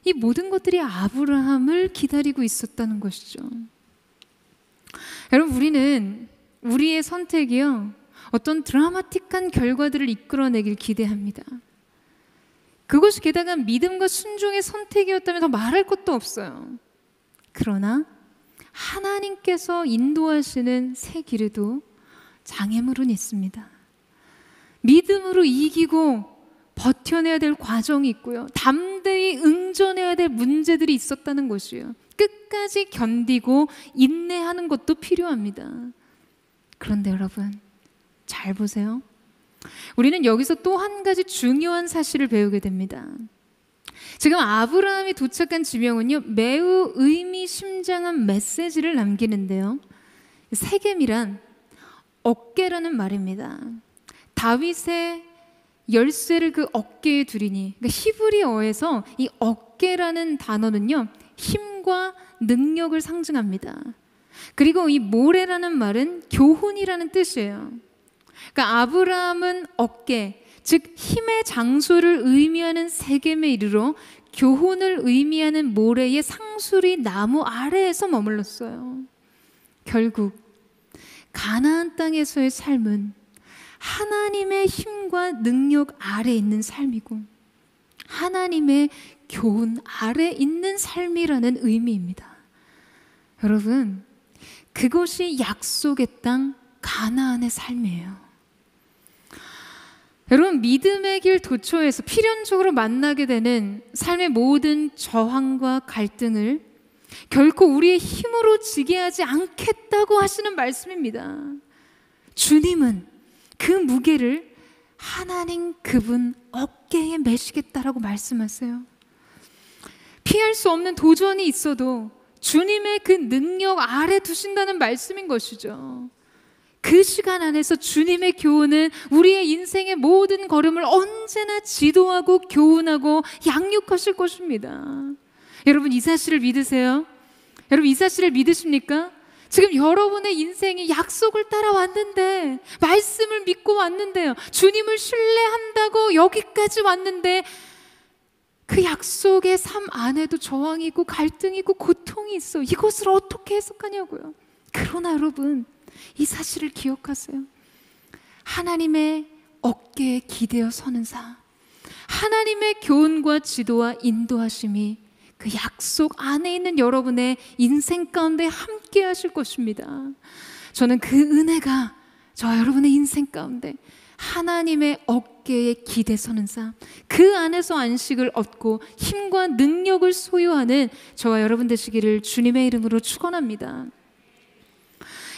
이 모든 것들이 아브라함을 기다리고 있었다는 것이죠. 여러분, 우리는 우리의 선택이요, 어떤 드라마틱한 결과들을 이끌어내길 기대합니다. 그것이 게다가 믿음과 순종의 선택이었다면 더 말할 것도 없어요. 그러나 하나님께서 인도하시는 새 길에도 장애물은 있습니다. 믿음으로 이기고 버텨내야 될 과정이 있고요, 담대히 응전해야 될 문제들이 있었다는 것이에요. 끝까지 견디고 인내하는 것도 필요합니다. 그런데 여러분, 잘 보세요. 우리는 여기서 또 한 가지 중요한 사실을 배우게 됩니다. 지금 아브라함이 도착한 지명은요, 매우 의미심장한 메시지를 남기는데요, 세겜이란 어깨라는 말입니다. 다윗의 열쇠를 그 어깨에 두리니, 그러니까 히브리어에서 이 어깨라는 단어는요, 힘과 능력을 상징합니다. 그리고 이 모레라는 말은 교훈이라는 뜻이에요. 그러니까 아브라함은 어깨, 즉 힘의 장소를 의미하는 세겜에 이르러 교훈을 의미하는 모레의 상수리 나무 아래에서 머물렀어요. 결국 가나안 땅에서의 삶은 하나님의 힘과 능력 아래 있는 삶이고 하나님의 교훈 아래 있는 삶이라는 의미입니다. 여러분, 그것이 약속의 땅 가나안의 삶이에요. 여러분, 믿음의 길 도처에서 필연적으로 만나게 되는 삶의 모든 저항과 갈등을 결코 우리의 힘으로 지게 하지 않겠다고 하시는 말씀입니다. 주님은 그 무게를 하나님 그분 어깨에 메시겠다라고 말씀하세요. 피할 수 없는 도전이 있어도 주님의 그 능력 아래 두신다는 말씀인 것이죠. 그 시간 안에서 주님의 교훈은 우리의 인생의 모든 걸음을 언제나 지도하고 교훈하고 양육하실 것입니다. 여러분, 이 사실을 믿으세요? 여러분, 이 사실을 믿으십니까? 지금 여러분의 인생이 약속을 따라왔는데, 말씀을 믿고 왔는데요, 주님을 신뢰한다고 여기까지 왔는데 그 약속의 삶 안에도 저항이 있고 갈등이 있고 고통이 있어. 이것을 어떻게 해석하냐고요. 그러나 여러분, 이 사실을 기억하세요. 하나님의 어깨에 기대어 서는 자, 하나님의 교훈과 지도와 인도하심이 그 약속 안에 있는 여러분의 인생 가운데 함께 하실 것입니다. 저는 그 은혜가 저 여러분의 인생 가운데 하나님의 어깨에 기대 서는 자, 그 안에서 안식을 얻고 힘과 능력을 소유하는 저와 여러분 되시기를 주님의 이름으로 축원합니다.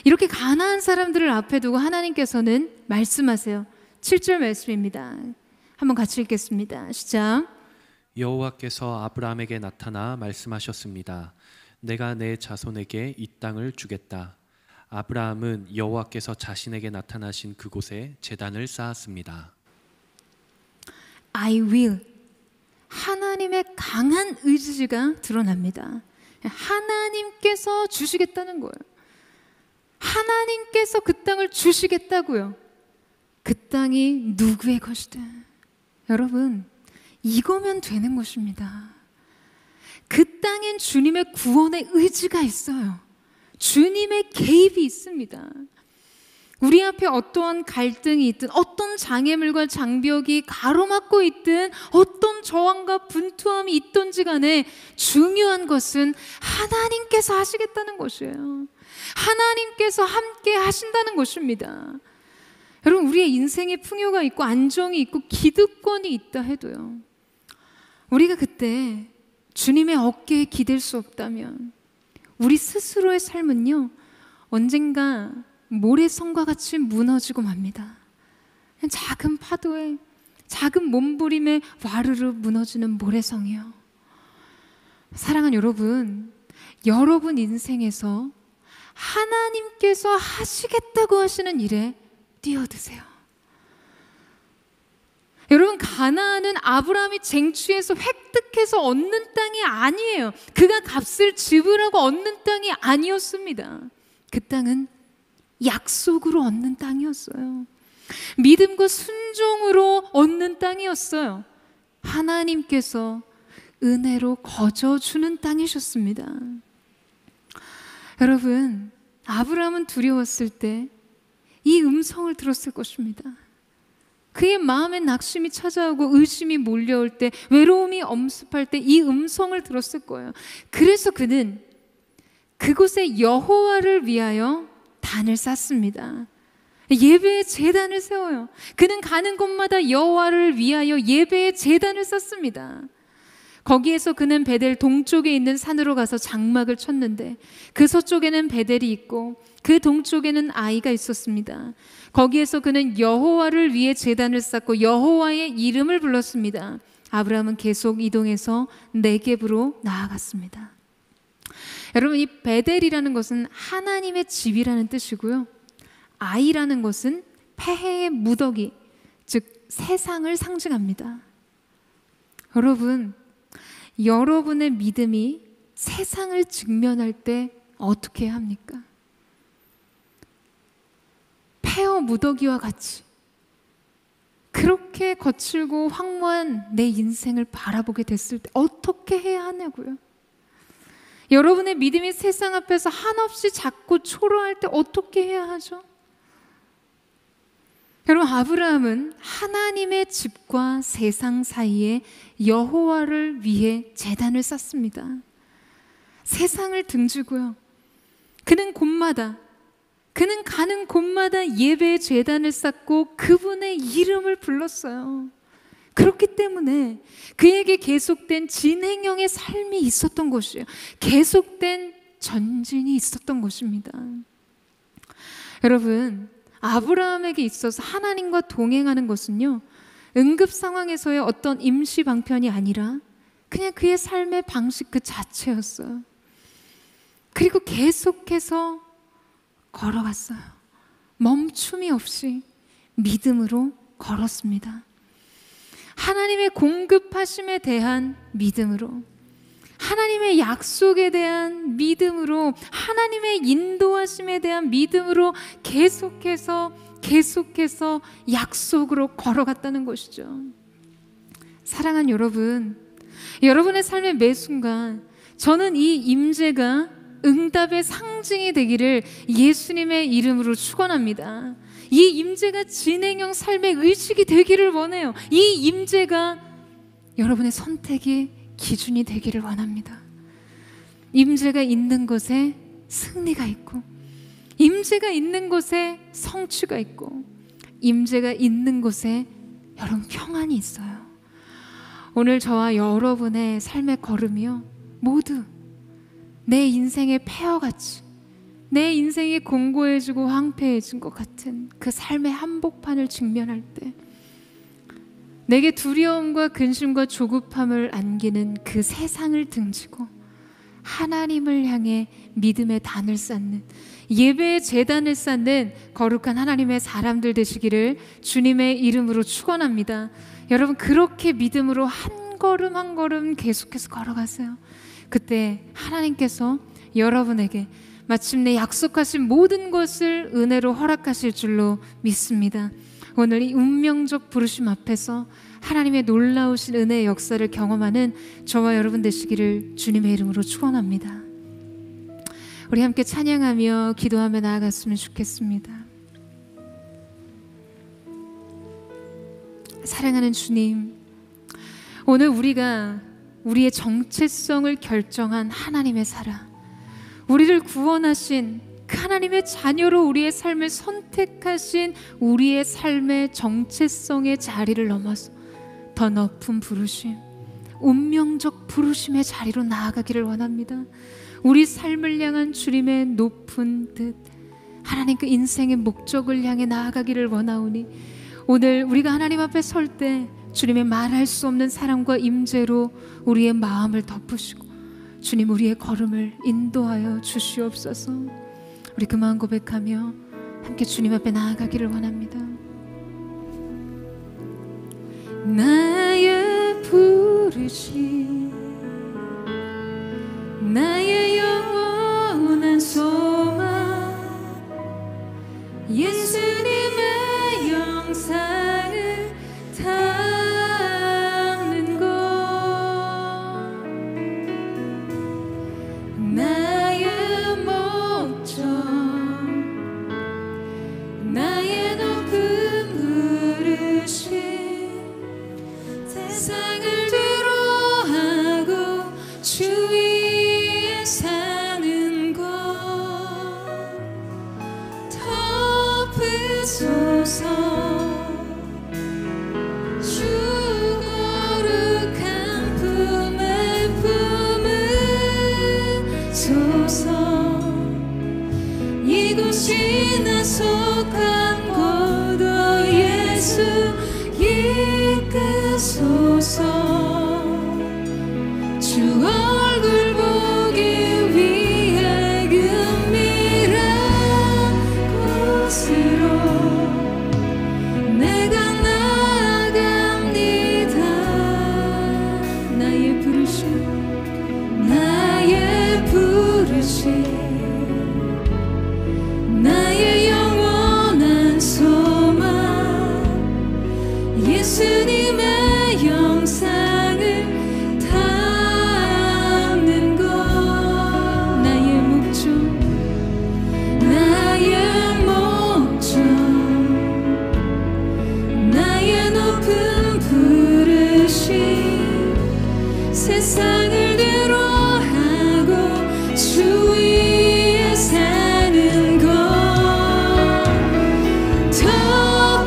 이렇게 가나안 사람들을 앞에 두고 하나님께서는 말씀하세요. 7절 말씀입니다. 한번 같이 읽겠습니다. 시작. 여호와께서 아브라함에게 나타나 말씀하셨습니다. 내가 내 자손에게 이 땅을 주겠다. 아브라함은 여호와께서 자신에게 나타나신 그곳에 제단을 쌓았습니다. I will. 하나님의 강한 의지가 드러납니다. 하나님께서 주시겠다는 거예요. 하나님께서 그 땅을 주시겠다고요. 그 땅이 누구의 것이든. 여러분, 이거면 되는 것입니다. 그 땅엔 주님의 구원의 의지가 있어요. 주님의 개입이 있습니다. 우리 앞에 어떠한 갈등이 있든, 어떤 장애물과 장벽이 가로막고 있든, 어떤 저항과 분투함이 있든지 간에 중요한 것은 하나님께서 하시겠다는 것이에요. 하나님께서 함께 하신다는 것입니다. 여러분, 우리의 인생에 풍요가 있고 안정이 있고 기득권이 있다 해도요, 우리가 그때 주님의 어깨에 기댈 수 없다면 우리 스스로의 삶은요, 언젠가 모래성과 같이 무너지고 맙니다. 작은 파도에, 작은 몸부림에 와르르 무너지는 모래성이요. 사랑하는 여러분, 여러분 인생에서 하나님께서 하시겠다고 하시는 일에 뛰어드세요. 여러분, 가나안은 아브라함이 쟁취해서 획득해서 얻는 땅이 아니에요. 그가 값을 지불하고 얻는 땅이 아니었습니다. 그 땅은 약속으로 얻는 땅이었어요. 믿음과 순종으로 얻는 땅이었어요. 하나님께서 은혜로 거저주는 땅이셨습니다. 여러분, 아브라함은 두려웠을 때 이 음성을 들었을 것입니다. 그의 마음에 낙심이 찾아오고 의심이 몰려올 때, 외로움이 엄습할 때 이 음성을 들었을 거예요. 그래서 그는 그곳에 여호와를 위하여 단을 쌓습니다. 예배의 제단을 세워요. 그는 가는 곳마다 여호와를 위하여 예배의 제단을 쌓습니다. 거기에서 그는 베델 동쪽에 있는 산으로 가서 장막을 쳤는데 그 서쪽에는 베델이 있고 그 동쪽에는 아이가 있었습니다. 거기에서 그는 여호와를 위해 제단을 쌓고 여호와의 이름을 불렀습니다. 아브라함은 계속 이동해서 네겝으로 나아갔습니다. 여러분, 이 베델이라는 것은 하나님의 집이라는 뜻이고요, 아이라는 것은 폐해의 무더기, 즉 세상을 상징합니다. 여러분, 여러분의 믿음이 세상을 직면할 때 어떻게 해야 합니까? 폐허 무더기와 같이 그렇게 거칠고 황무한 내 인생을 바라보게 됐을 때 어떻게 해야 하냐고요. 여러분의 믿음이 세상 앞에서 한없이 작고 초라할 때 어떻게 해야 하죠? 여러분, 아브라함은 하나님의 집과 세상 사이에 여호와를 위해 제단을 쌓습니다. 세상을 등지고요, 그는 가는 곳마다 예배의 제단을 쌓고 그분의 이름을 불렀어요. 그렇기 때문에 그에게 계속된 진행형의 삶이 있었던 것이에요. 계속된 전진이 있었던 것입니다. 여러분, 아브라함에게 있어서 하나님과 동행하는 것은요, 응급 상황에서의 어떤 임시 방편이 아니라 그냥 그의 삶의 방식 그 자체였어요. 그리고 계속해서 걸어갔어요. 멈춤이 없이 믿음으로 걸었습니다. 하나님의 공급하심에 대한 믿음으로, 하나님의 약속에 대한 믿음으로, 하나님의 인도하심에 대한 믿음으로 계속해서 약속으로 걸어갔다는 것이죠. 사랑하는 여러분, 여러분의 삶의 매 순간 저는 이 임재가 응답의 상징이 되기를 예수님의 이름으로 축원합니다. 이 임재가 진행형 삶의 의식이 되기를 원해요. 이 임재가 여러분의 선택의 기준이 되기를 원합니다. 임재가 있는 곳에 승리가 있고, 임재가 있는 곳에 성취가 있고, 임재가 있는 곳에 여러분 평안이 있어요. 오늘 저와 여러분의 삶의 걸음이요, 모두 내 인생의 폐허같이, 내 인생이 공고해지고 황폐해진 것 같은 그 삶의 한복판을 직면할 때 내게 두려움과 근심과 조급함을 안기는 그 세상을 등지고 하나님을 향해 믿음의 단을 쌓는, 예배의 제단을 쌓는 거룩한 하나님의 사람들 되시기를 주님의 이름으로 축원합니다. 여러분, 그렇게 믿음으로 한 걸음 한 걸음 계속해서 걸어가세요. 그때 하나님께서 여러분에게 마침내 약속하신 모든 것을 은혜로 허락하실 줄로 믿습니다. 오늘 이 운명적 부르심 앞에서 하나님의 놀라우신 은혜의 역사를 경험하는 저와 여러분 되시기를 주님의 이름으로 축원합니다. 우리 함께 찬양하며 기도하며 나아갔으면 좋겠습니다. 사랑하는 주님, 오늘 우리가 우리의 정체성을 결정한 하나님의 사랑, 우리를 구원하신 그 하나님의 자녀로 우리의 삶을 선택하신 우리의 삶의 정체성의 자리를 넘어서 더 높은 부르심, 운명적 부르심의 자리로 나아가기를 원합니다. 우리 삶을 향한 주님의 높은 뜻, 하나님 그 인생의 목적을 향해 나아가기를 원하오니 오늘 우리가 하나님 앞에 설 때 주님의 말할 수 없는 사랑과 임재로 우리의 마음을 덮으시고 주님, 우리의 걸음을 인도하여 주시옵소서. 우리 그 마음 고백하며 함께 주님 앞에 나아가기를 원합니다. 나의 부르심, 나의 영원한 소망, 예수님의 영상을 담는 것, 나의 목적, 나의 덮으소서. 이곳이 나 속한 곳 예수 이끄소서. 주 얼굴 보기 위해 은밀한 곳으로 내가 나아갑니다. 나의 부르심 나의 영원한 소망 예수님의 영상을 담는 것. 나의 목적 나의 높은 부르심 세상을 뒤로하고 주 위에 사는 것.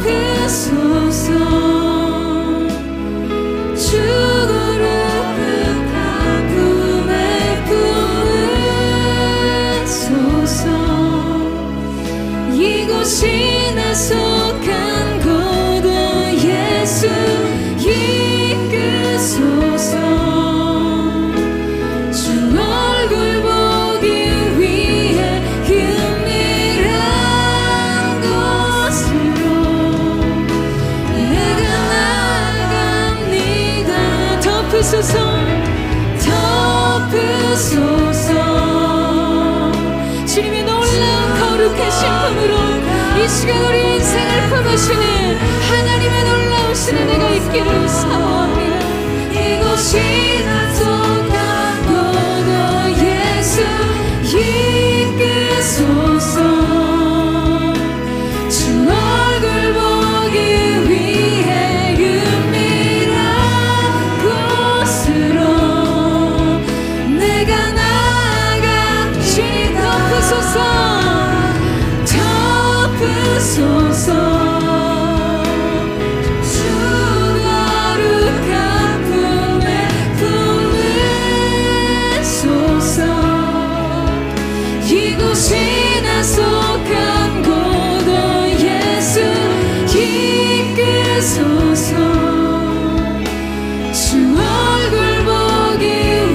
덮으소서. 주 거룩한 품에 품으소서. 이곳이 나 속한 곳 예수 이끄소서. 주 얼굴 보기 위해 은밀한 곳으로 내가 나아갑니다. 덮으소서. 주님의 놀라운 거룩한 신품으로 이 시간 우리 인생을 품으시는 하나님의 놀라우신 은혜가 있기를 사모합니다. 이곳이 나 속한 곳 예수 이끄소서. 주 얼굴 보기 위해 은밀한 곳으로 내가 나아가. 주님 덮으소서. 덮으소서. 주 거룩한 품에 품으소서. 이곳이 나 속한 곳 예수 이끄소서. 주 얼굴 보기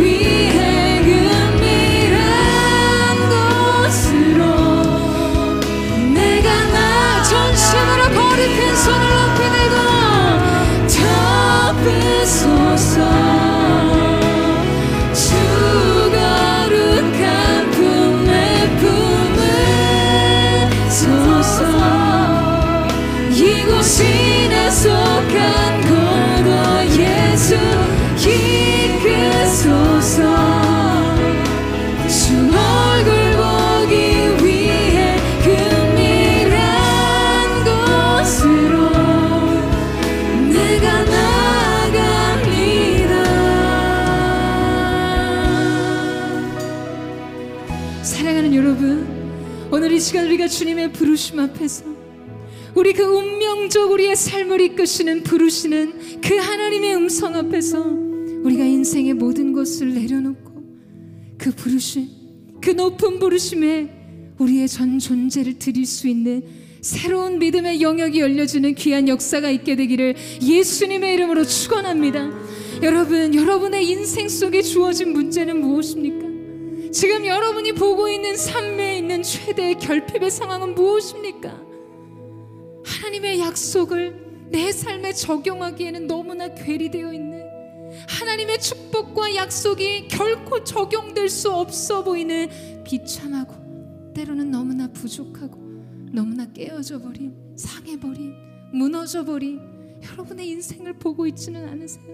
위해 은밀한 곳으로 내가 전심으로 거룩한 손을 높이 들고 덮으소서. 주 거룩한 품에 품으소서. 이곳이 나 속한 곳 예수 이끄소서. 주 얼굴 보기 위해 은밀한 곳으로 내가 나아갑니다. 사랑하는 여러분, 오늘 이 시간 우리가 주님의 부르심 앞에서 우리 그 운명적 우리의 삶을 이끄시는 부르시는 그 하나님의 음성 앞에서 우리가 인생의 모든 것을 내려놓고 그 부르심, 그 높은 부르심에 우리의 전 존재를 드릴 수 있는 새로운 믿음의 영역이 열려지는 귀한 역사가 있게 되기를 예수님의 이름으로 축원합니다. 여러분, 여러분의 인생 속에 주어진 문제는 무엇입니까? 지금 여러분이 보고 있는 삶에 있는 최대의 결핍의 상황은 무엇입니까? 하나님의 약속을 내 삶에 적용하기에는 너무나 괴리되어 있는, 하나님의 축복과 약속이 결코 적용될 수 없어 보이는 비참하고 때로는 너무나 부족하고 너무나 깨어져 버린, 상해버린, 무너져버린 여러분의 인생을 보고 있지는 않으세요?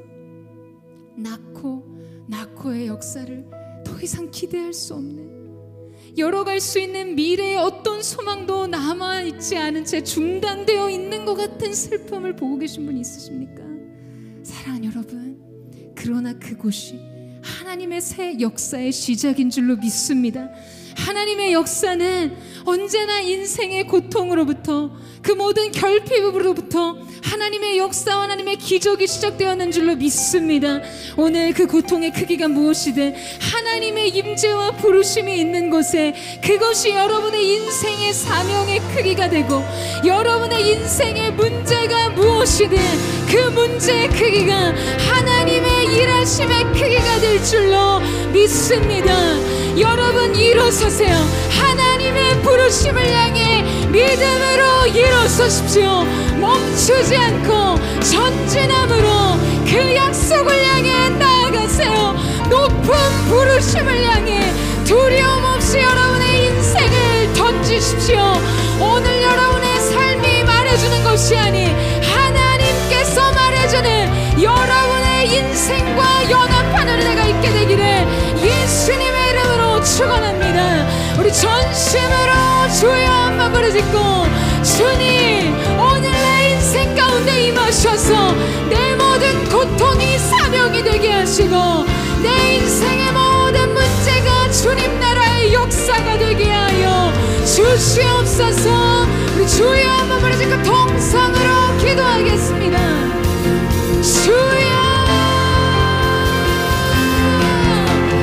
낙호의 역사를 더 이상 기대할 수 없는, 열어갈 수 있는 미래의 어떤 소망도 남아있지 않은 채 중단되어 있는 것 같은 슬픔을 보고 계신 분 있으십니까? 사랑하는 여러분, 그러나 그곳이 하나님의 새 역사의 시작인 줄로 믿습니다. 하나님의 역사는 언제나 인생의 고통으로부터, 그 모든 결핍으로부터 하나님의 역사와 하나님의 기적이 시작되었는 줄로 믿습니다. 오늘 그 고통의 크기가 무엇이든 하나님의 임재와 부르심이 있는 곳에 그것이 여러분의 인생의 사명의 크기가 되고, 여러분의 인생의 문제가 무엇이든 그 문제의 크기가 하나님의 일하심의 크기가 될 줄로 믿습니다. 여러분 일어서세요. 하나님의 부르심을 향해 믿음으로 일어서십시오. 멈추지 않고 전진함으로 그 약속을 향해 나아가세요. 높은 부르심을 향해 두려움 없이 여러분의 인생을 던지십시오. 오늘 여러분의 삶이 말해주는 것이 아닌 하나님께서 말해주는 여러분의 인생과 연합하는 은혜가 있게 되기를 예수님의 이름으로 축원합니다. 우리 전심으로 주여 한번 부르짖고, 주님 오늘 내 인생 가운데 임하셔서 내 모든 고통이 사명이 되게 하시고, 내 인생의 모든 문제가 주님 나라의 역사가 되게 하여 주시옵소서. 우리 주여 한번 부르짖고 동성으로 기도하겠습니다. 주여,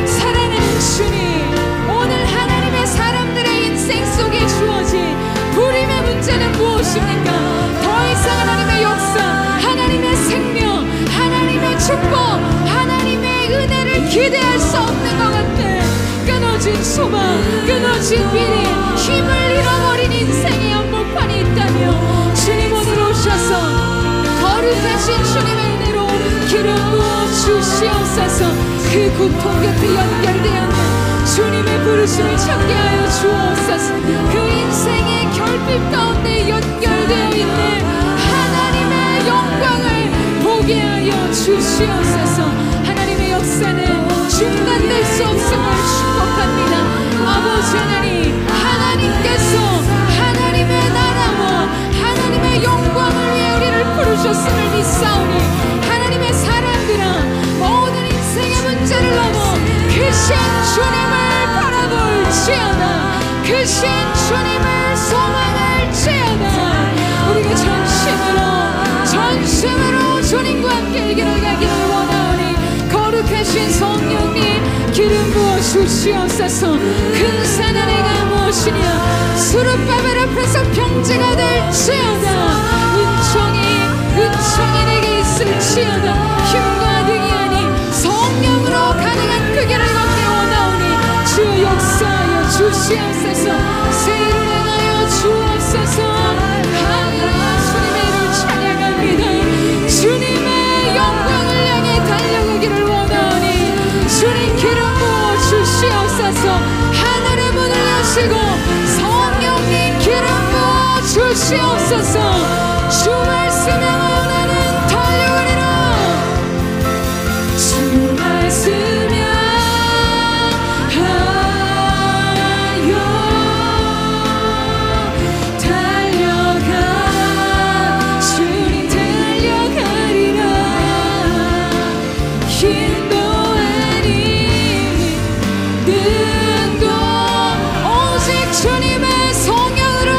사랑하는 주님, 오늘 하나님의 사람들의 인생 속에 주어진 불임의 문제는 무엇입니까? 더 이상 하나님의 역사, 하나님의 생명, 하나님의 축복, 하나님의 은혜를 기대할 수 없는 것 같아. 끊어진 소망, 끊어진 미래, 힘을 잃어버린 인생의 연못판이 있다며 주님 오늘 오셔서 거룩하신 주님의 은혜로 기름 부어 주시옵소서. 그 고통 곁에 연결되어 있는 주님의 부르심을 찾게 하여 주옵소서. 그 인생의 결핍 가운데 연결되어 있는 하나님의 영광을 보게 하여 주시옵소서. 하나님의 역사는 중단될 수 없음을 축복합니다. 아버지 하나님, 하나님께서 하나님의 나라와 하나님의 영광을 위해 우리를 부르셨음을 믿사오니, 하나님의 사람들아 모든 인생의 문제를 넘어 크신 주님을 바라볼지어다. 크신 주님을 소망할지어다. 우리가 전심으로 주님과 함께 이 길을 가기를 원하오니, 거룩하신 성령님 기름 부어 주시옵소서. 큰 산 아래가 무엇이냐, 수르바벨 앞에서 평지가 될지어다. 은총이 내게 있을지어다. 힘과 능이 아닌 성령으로 가능한 그 길을 걷기 원하오니 주 역사하여 주시옵소서. 새 일을 행하여 주옵소서. 하나님 주님의 이름을 찬양합니다. 주님의 영광을 향해 달려가기를 원하오니 주님 기름 부어 주시옵소서. 하늘의 문을 여시고 성령님 기름 부어 주시옵소서. 주 말씀에 나는 달려가리라. 주 말씀에 하여 달려가. 주님 달려가리라. 힘도 아니 능도 오직 주님의 성령으로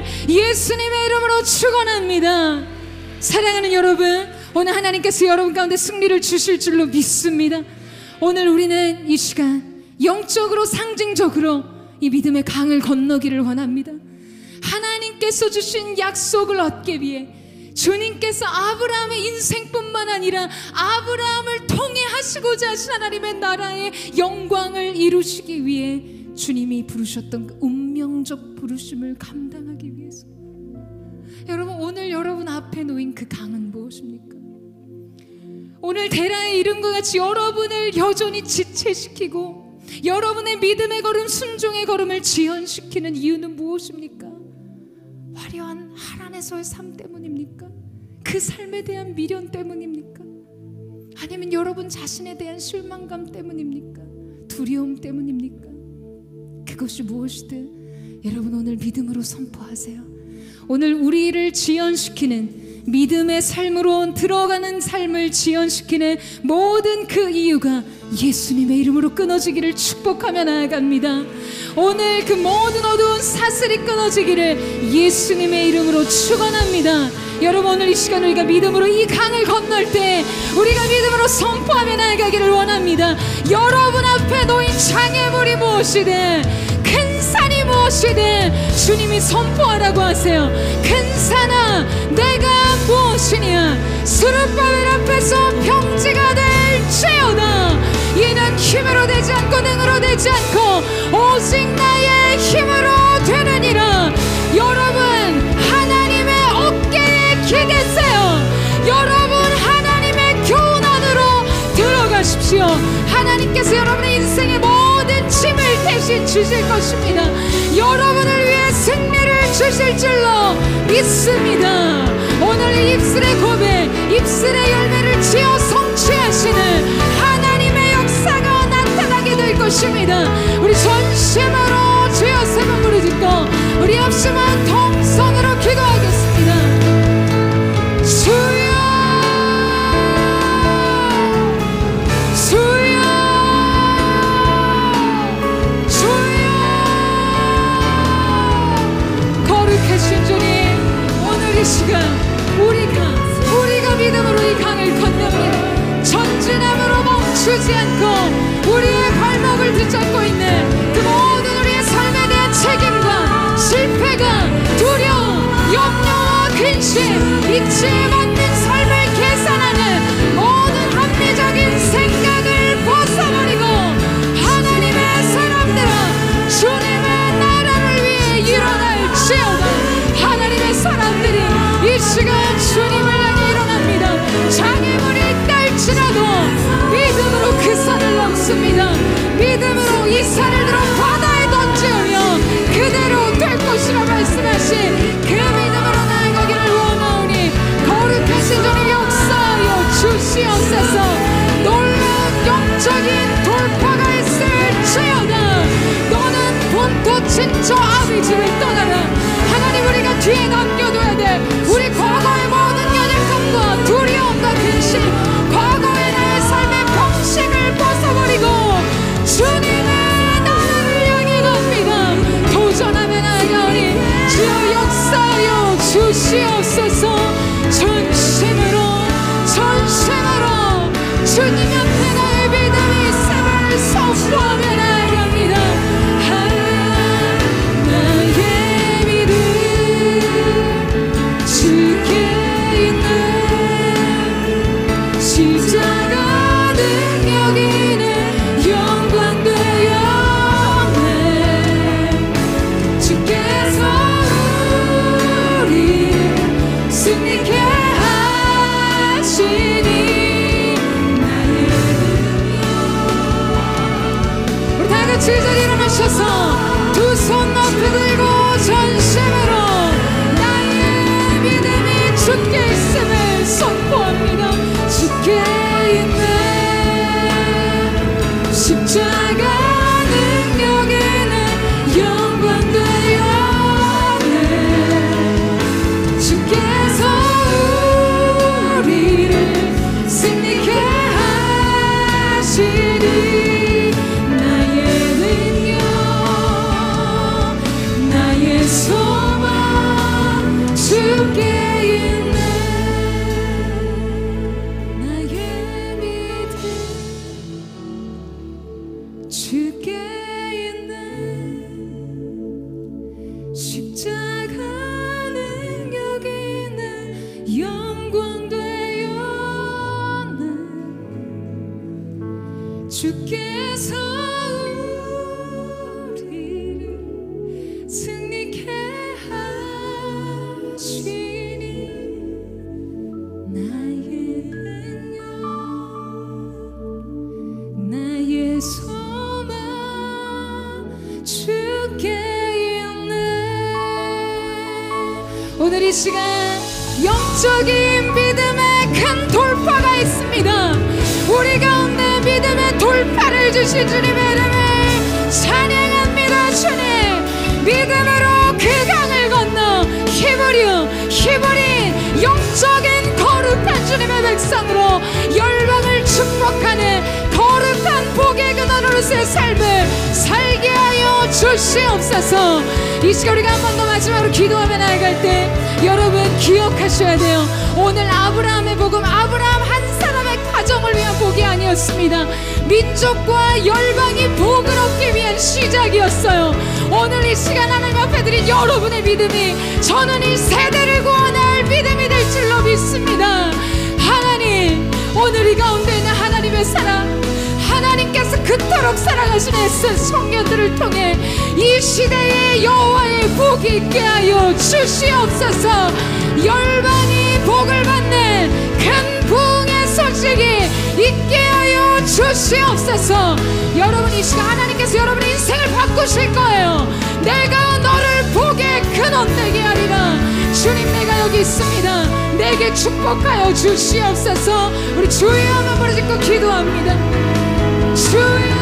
되기를 예수님의 이름으로 축원합니다. 사랑하는 여러분, 오늘 하나님께서 여러분 가운데 승리를 주실 줄로 믿습니다. 오늘 우리는 이 시간 영적으로 상징적으로 이 믿음의 강을 건너기를 원합니다. 하나님께서 주신 약속을 얻기 위해 주님께서 아브라함의 인생뿐만 아니라 아브라함을 통해 하시고자 하신 하나님의 나라의 영광을 이루시기 위해 주님이 부르셨던 그 운명적 부르심을 감당하기 위해서, 여러분, 오늘 여러분 앞에 놓인 그 강은 무엇입니까? 오늘 데라의 이름과 같이 여러분을 여전히 지체시키고 여러분의 믿음의 걸음, 순종의 걸음을 지연시키는 이유는 무엇입니까? 화려한 하란에서의 삶 때문입니까? 그 삶에 대한 미련 때문입니까? 아니면 여러분 자신에 대한 실망감 때문입니까? 두려움 때문입니까? 그것이 무엇이든 여러분 오늘 믿음으로 선포하세요. 오늘 우리를 지연시키는, 믿음의 삶으로 들어가는 삶을 지연시키는 모든 그 이유가 예수님의 이름으로 끊어지기를 축복하며 나아갑니다. 오늘 그 모든 어두운 사슬이 끊어지기를 예수님의 이름으로 축원합니다. 여러분, 오늘 이 시간 우리가 믿음으로 이 강을 건널 때 우리가 믿음으로 선포하며 나아가기를 원합니다. 여러분 앞에 놓인 장애물이 무엇이든, 큰 산이 무엇이든 주님이 선포하라고 하세요. 큰 산아, 내가 무엇이냐? 스룹바벨 앞에서 평지가 될지어다. 이는 힘으로 되지 않고 능으로 되지 않고 오직 나의 힘으로 되느니라. 여러분, 하나님의 어깨에 기대세요. 여러분, 하나님의 교훈 안으로 들어가십시오. 하나님께서 여러분의 인생의 모든 짐을 대신 주실 것입니다. 여러분을 위해 승리를 주실 줄로 믿습니다. 오늘 이 입술의 고백, 입술의 열매를 지어 성취하시는 하나님의 역사가 나타나게 될 것입니다. 우리 전심으로 주여 세 번 부르짖고 우리 합심한 통성으로 기도하겠습니다. 주여, 주여, 주여. 거룩하신 주님, 오늘 이 시간 우리가 믿음으로 이 강을 건너면 전진함으로 멈추지 않고 우리의 발목을 붙잡고 있는 그 모든 우리의 삶에 대한 책임과 실패가, 두려움, 염려와 근심, 이치에 맞는 삶을 계산하는 모든 합리적인 생각을 벗어버리고 하나님의 사람들아, 주님의 나라를 위해 일어날지어다. 하나님의 사람들이 이 시간 주님을 향해 일어납니다. 장애물이 있다 할지라도 믿음으로 그 산을 넘습니다. 믿음으로 이 산을 들어 바다에 던지며 그대로 될 것이라 말씀하신 그 믿음으로 나아가기를 원하오니 거룩하신 주님 역사하여 주시옵소서. 놀라운 영적인 돌파가 있을지어다. 너는 본토 친처 아비집을 떠나라. 하나님, 우리가 뒤에 남겨둬야 돼. 우리 과거의 모든 연약함과 두려움과 근심, 과거의 나의 삶의 평식을 벗어버리고 주님의 나라를 향해 갑니다. 도전하며 나아가오니 주여 역사하여 주시옵소서. 전심으로 주님 앞에 나의 믿음이 있음을 선포하며 나아갑니다. 나의 믿음 주께 있는 십자가 능력 있는 영광 되었네. 주께서 우리 승리케 하시니 제자리 일어나셔서 두 손 높이 들고 전심으로 나의 믿음이 주께 있음을 선포합니다. 주께 있는 십자가 능력에는 영광 되었네. 주께서 우리를 승리케 하시니 나의 오늘 이 시간 영적인 믿음의 큰 돌파가 있습니다. 우리 가운데 믿음의 돌파를 주신 주님의 이름을 찬양합니다. 주님, 믿음으로 그 강을 건너 히브린 영적인 거룩한 주님의 백성으로 열방을 축복하는 거룩한 복의 근원으로서의 삶을 살게 하여 주시옵소서. 이 시간 우리가 한 번 더 마지막으로 기도하며 나아갈 때 여러분 기억하셔야 돼요. 오늘 아브라함의 복음, 아브라함 한 사람의 가정을 위한 복이 아니었습니다. 민족과 열방이 복을 얻기 위한 시작이었어요. 오늘 이 시간 하나님 앞에 드린 여러분의 믿음이 저는 이 세대를 구원할 믿음이 될 줄로 믿습니다. 하나님, 오늘 이 가운데 있는 하나님의 사랑, 하나님께서 그토록 사랑하시는 성녀들을 통해 이 시대에 여호와의 복이 있게 하여 주시옵소서. 열방이 복을 받는 큰 부흥의 소식이 있게 하여 주시옵소서. 여러분, 이 시간 하나님께서 여러분의 인생을 바꾸실 거예요. 내가 너를 복의 근원 되게 하리라. 주님, 내가 여기 있습니다. 내게 축복하여 주시옵소서. 우리 주여 한번 부르짖고 기도합니다. 주여,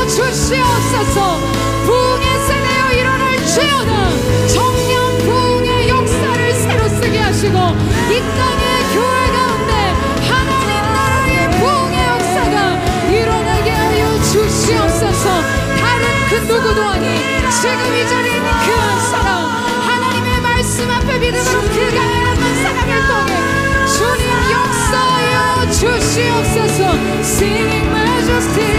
주시옵소서. 부흥의 세대여 일어날지어다. 정령 부흥의 역사를 새로 쓰게 하시고 이 땅의 교회 가운데 하나님 나라의 부흥의 역사가 일어나게 하여 주시옵소서. 다른 그 누구도 아닌 지금 이 자리에 있는 그 사람, 하나님의 말씀 앞에 믿음으로 그 강한 사랑을 통해 주님 역사하여 주시옵소서. Singing Majesty.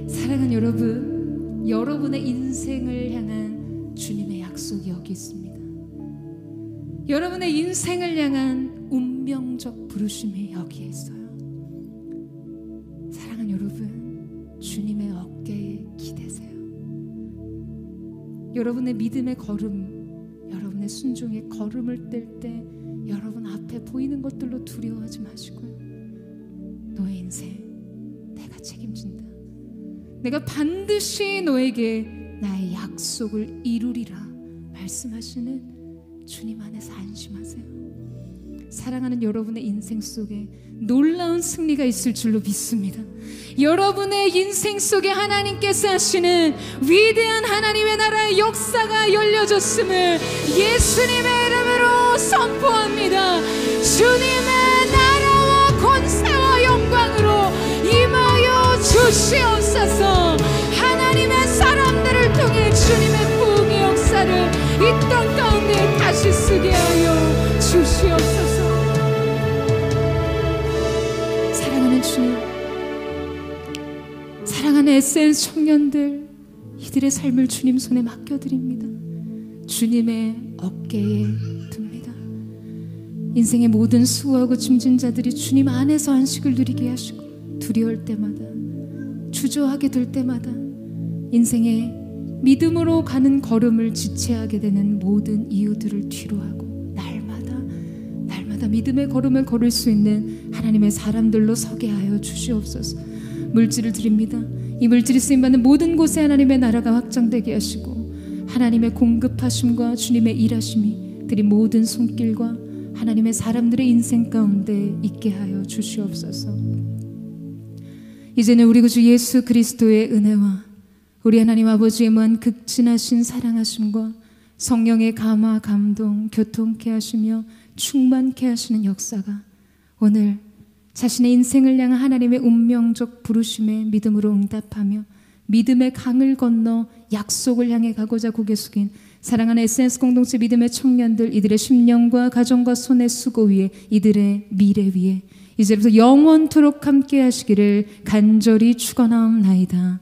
사랑하는 여러분, 여러분의 인생을 향한 주님의 약속이 여기 있습니다. 여러분의 인생을 향한 운명적 부르심이 여기에 있어요. 사랑하는 여러분, 주님의 어깨에 기대세요. 여러분의 믿음의 걸음, 여러분의 순종의 걸음을 뗄 때 여러분 앞에 보이는 것들로 두려워하지 마시고요. 너의 인생 내가 책임진다. 내가 반드시 너에게 나의 약속을 이루리라 말씀하시는 주님 안에서 안심하세요. 사랑하는 여러분의 인생 속에 놀라운 승리가 있을 줄로 믿습니다. 여러분의 인생 속에 하나님께서 하시는 위대한 하나님의 나라의 역사가 열려졌음을 예수님의 이름으로 선포합니다. 주님의 나라와 권세와 영광으로 사랑하는 에센스 청년들, 이들의 삶을 주님 손에 맡겨드립니다. 주님의 어깨에 둡니다. 인생의 모든 수고하고 짐진 자들이 주님 안에서 안식을 누리게 하시고, 두려울 때마다, 주저하게 될 때마다, 인생의 믿음으로 가는 걸음을 지체하게 되는 모든 이유들을 뒤로하고 날마다 믿음의 걸음을 걸을 수 있는 하나님의 사람들로 서게 하여 주시옵소서. 물질을 드립니다. 이 물질이 쓰임받는 모든 곳에 하나님의 나라가 확장되게 하시고, 하나님의 공급하심과 주님의 일하심이 드린 모든 손길과 하나님의 사람들의 인생 가운데 있게 하여 주시옵소서. 이제는 우리 구주 예수 그리스도의 은혜와 우리 하나님 아버지의 무한 극진하신 사랑하심과 성령의 감화 감동 교통케 하시며 충만케 하시는 역사가 오늘 자신의 인생을 향한 하나님의 운명적 부르심에 믿음으로 응답하며 믿음의 강을 건너 약속을 향해 가고자 고개 숙인 사랑하는 에센스 공동체 믿음의 청년들, 이들의 심령과 가정과 손의 수고 위에, 이들의 미래 위에 이제부터 영원토록 함께 하시기를 간절히 축원하옵나이다.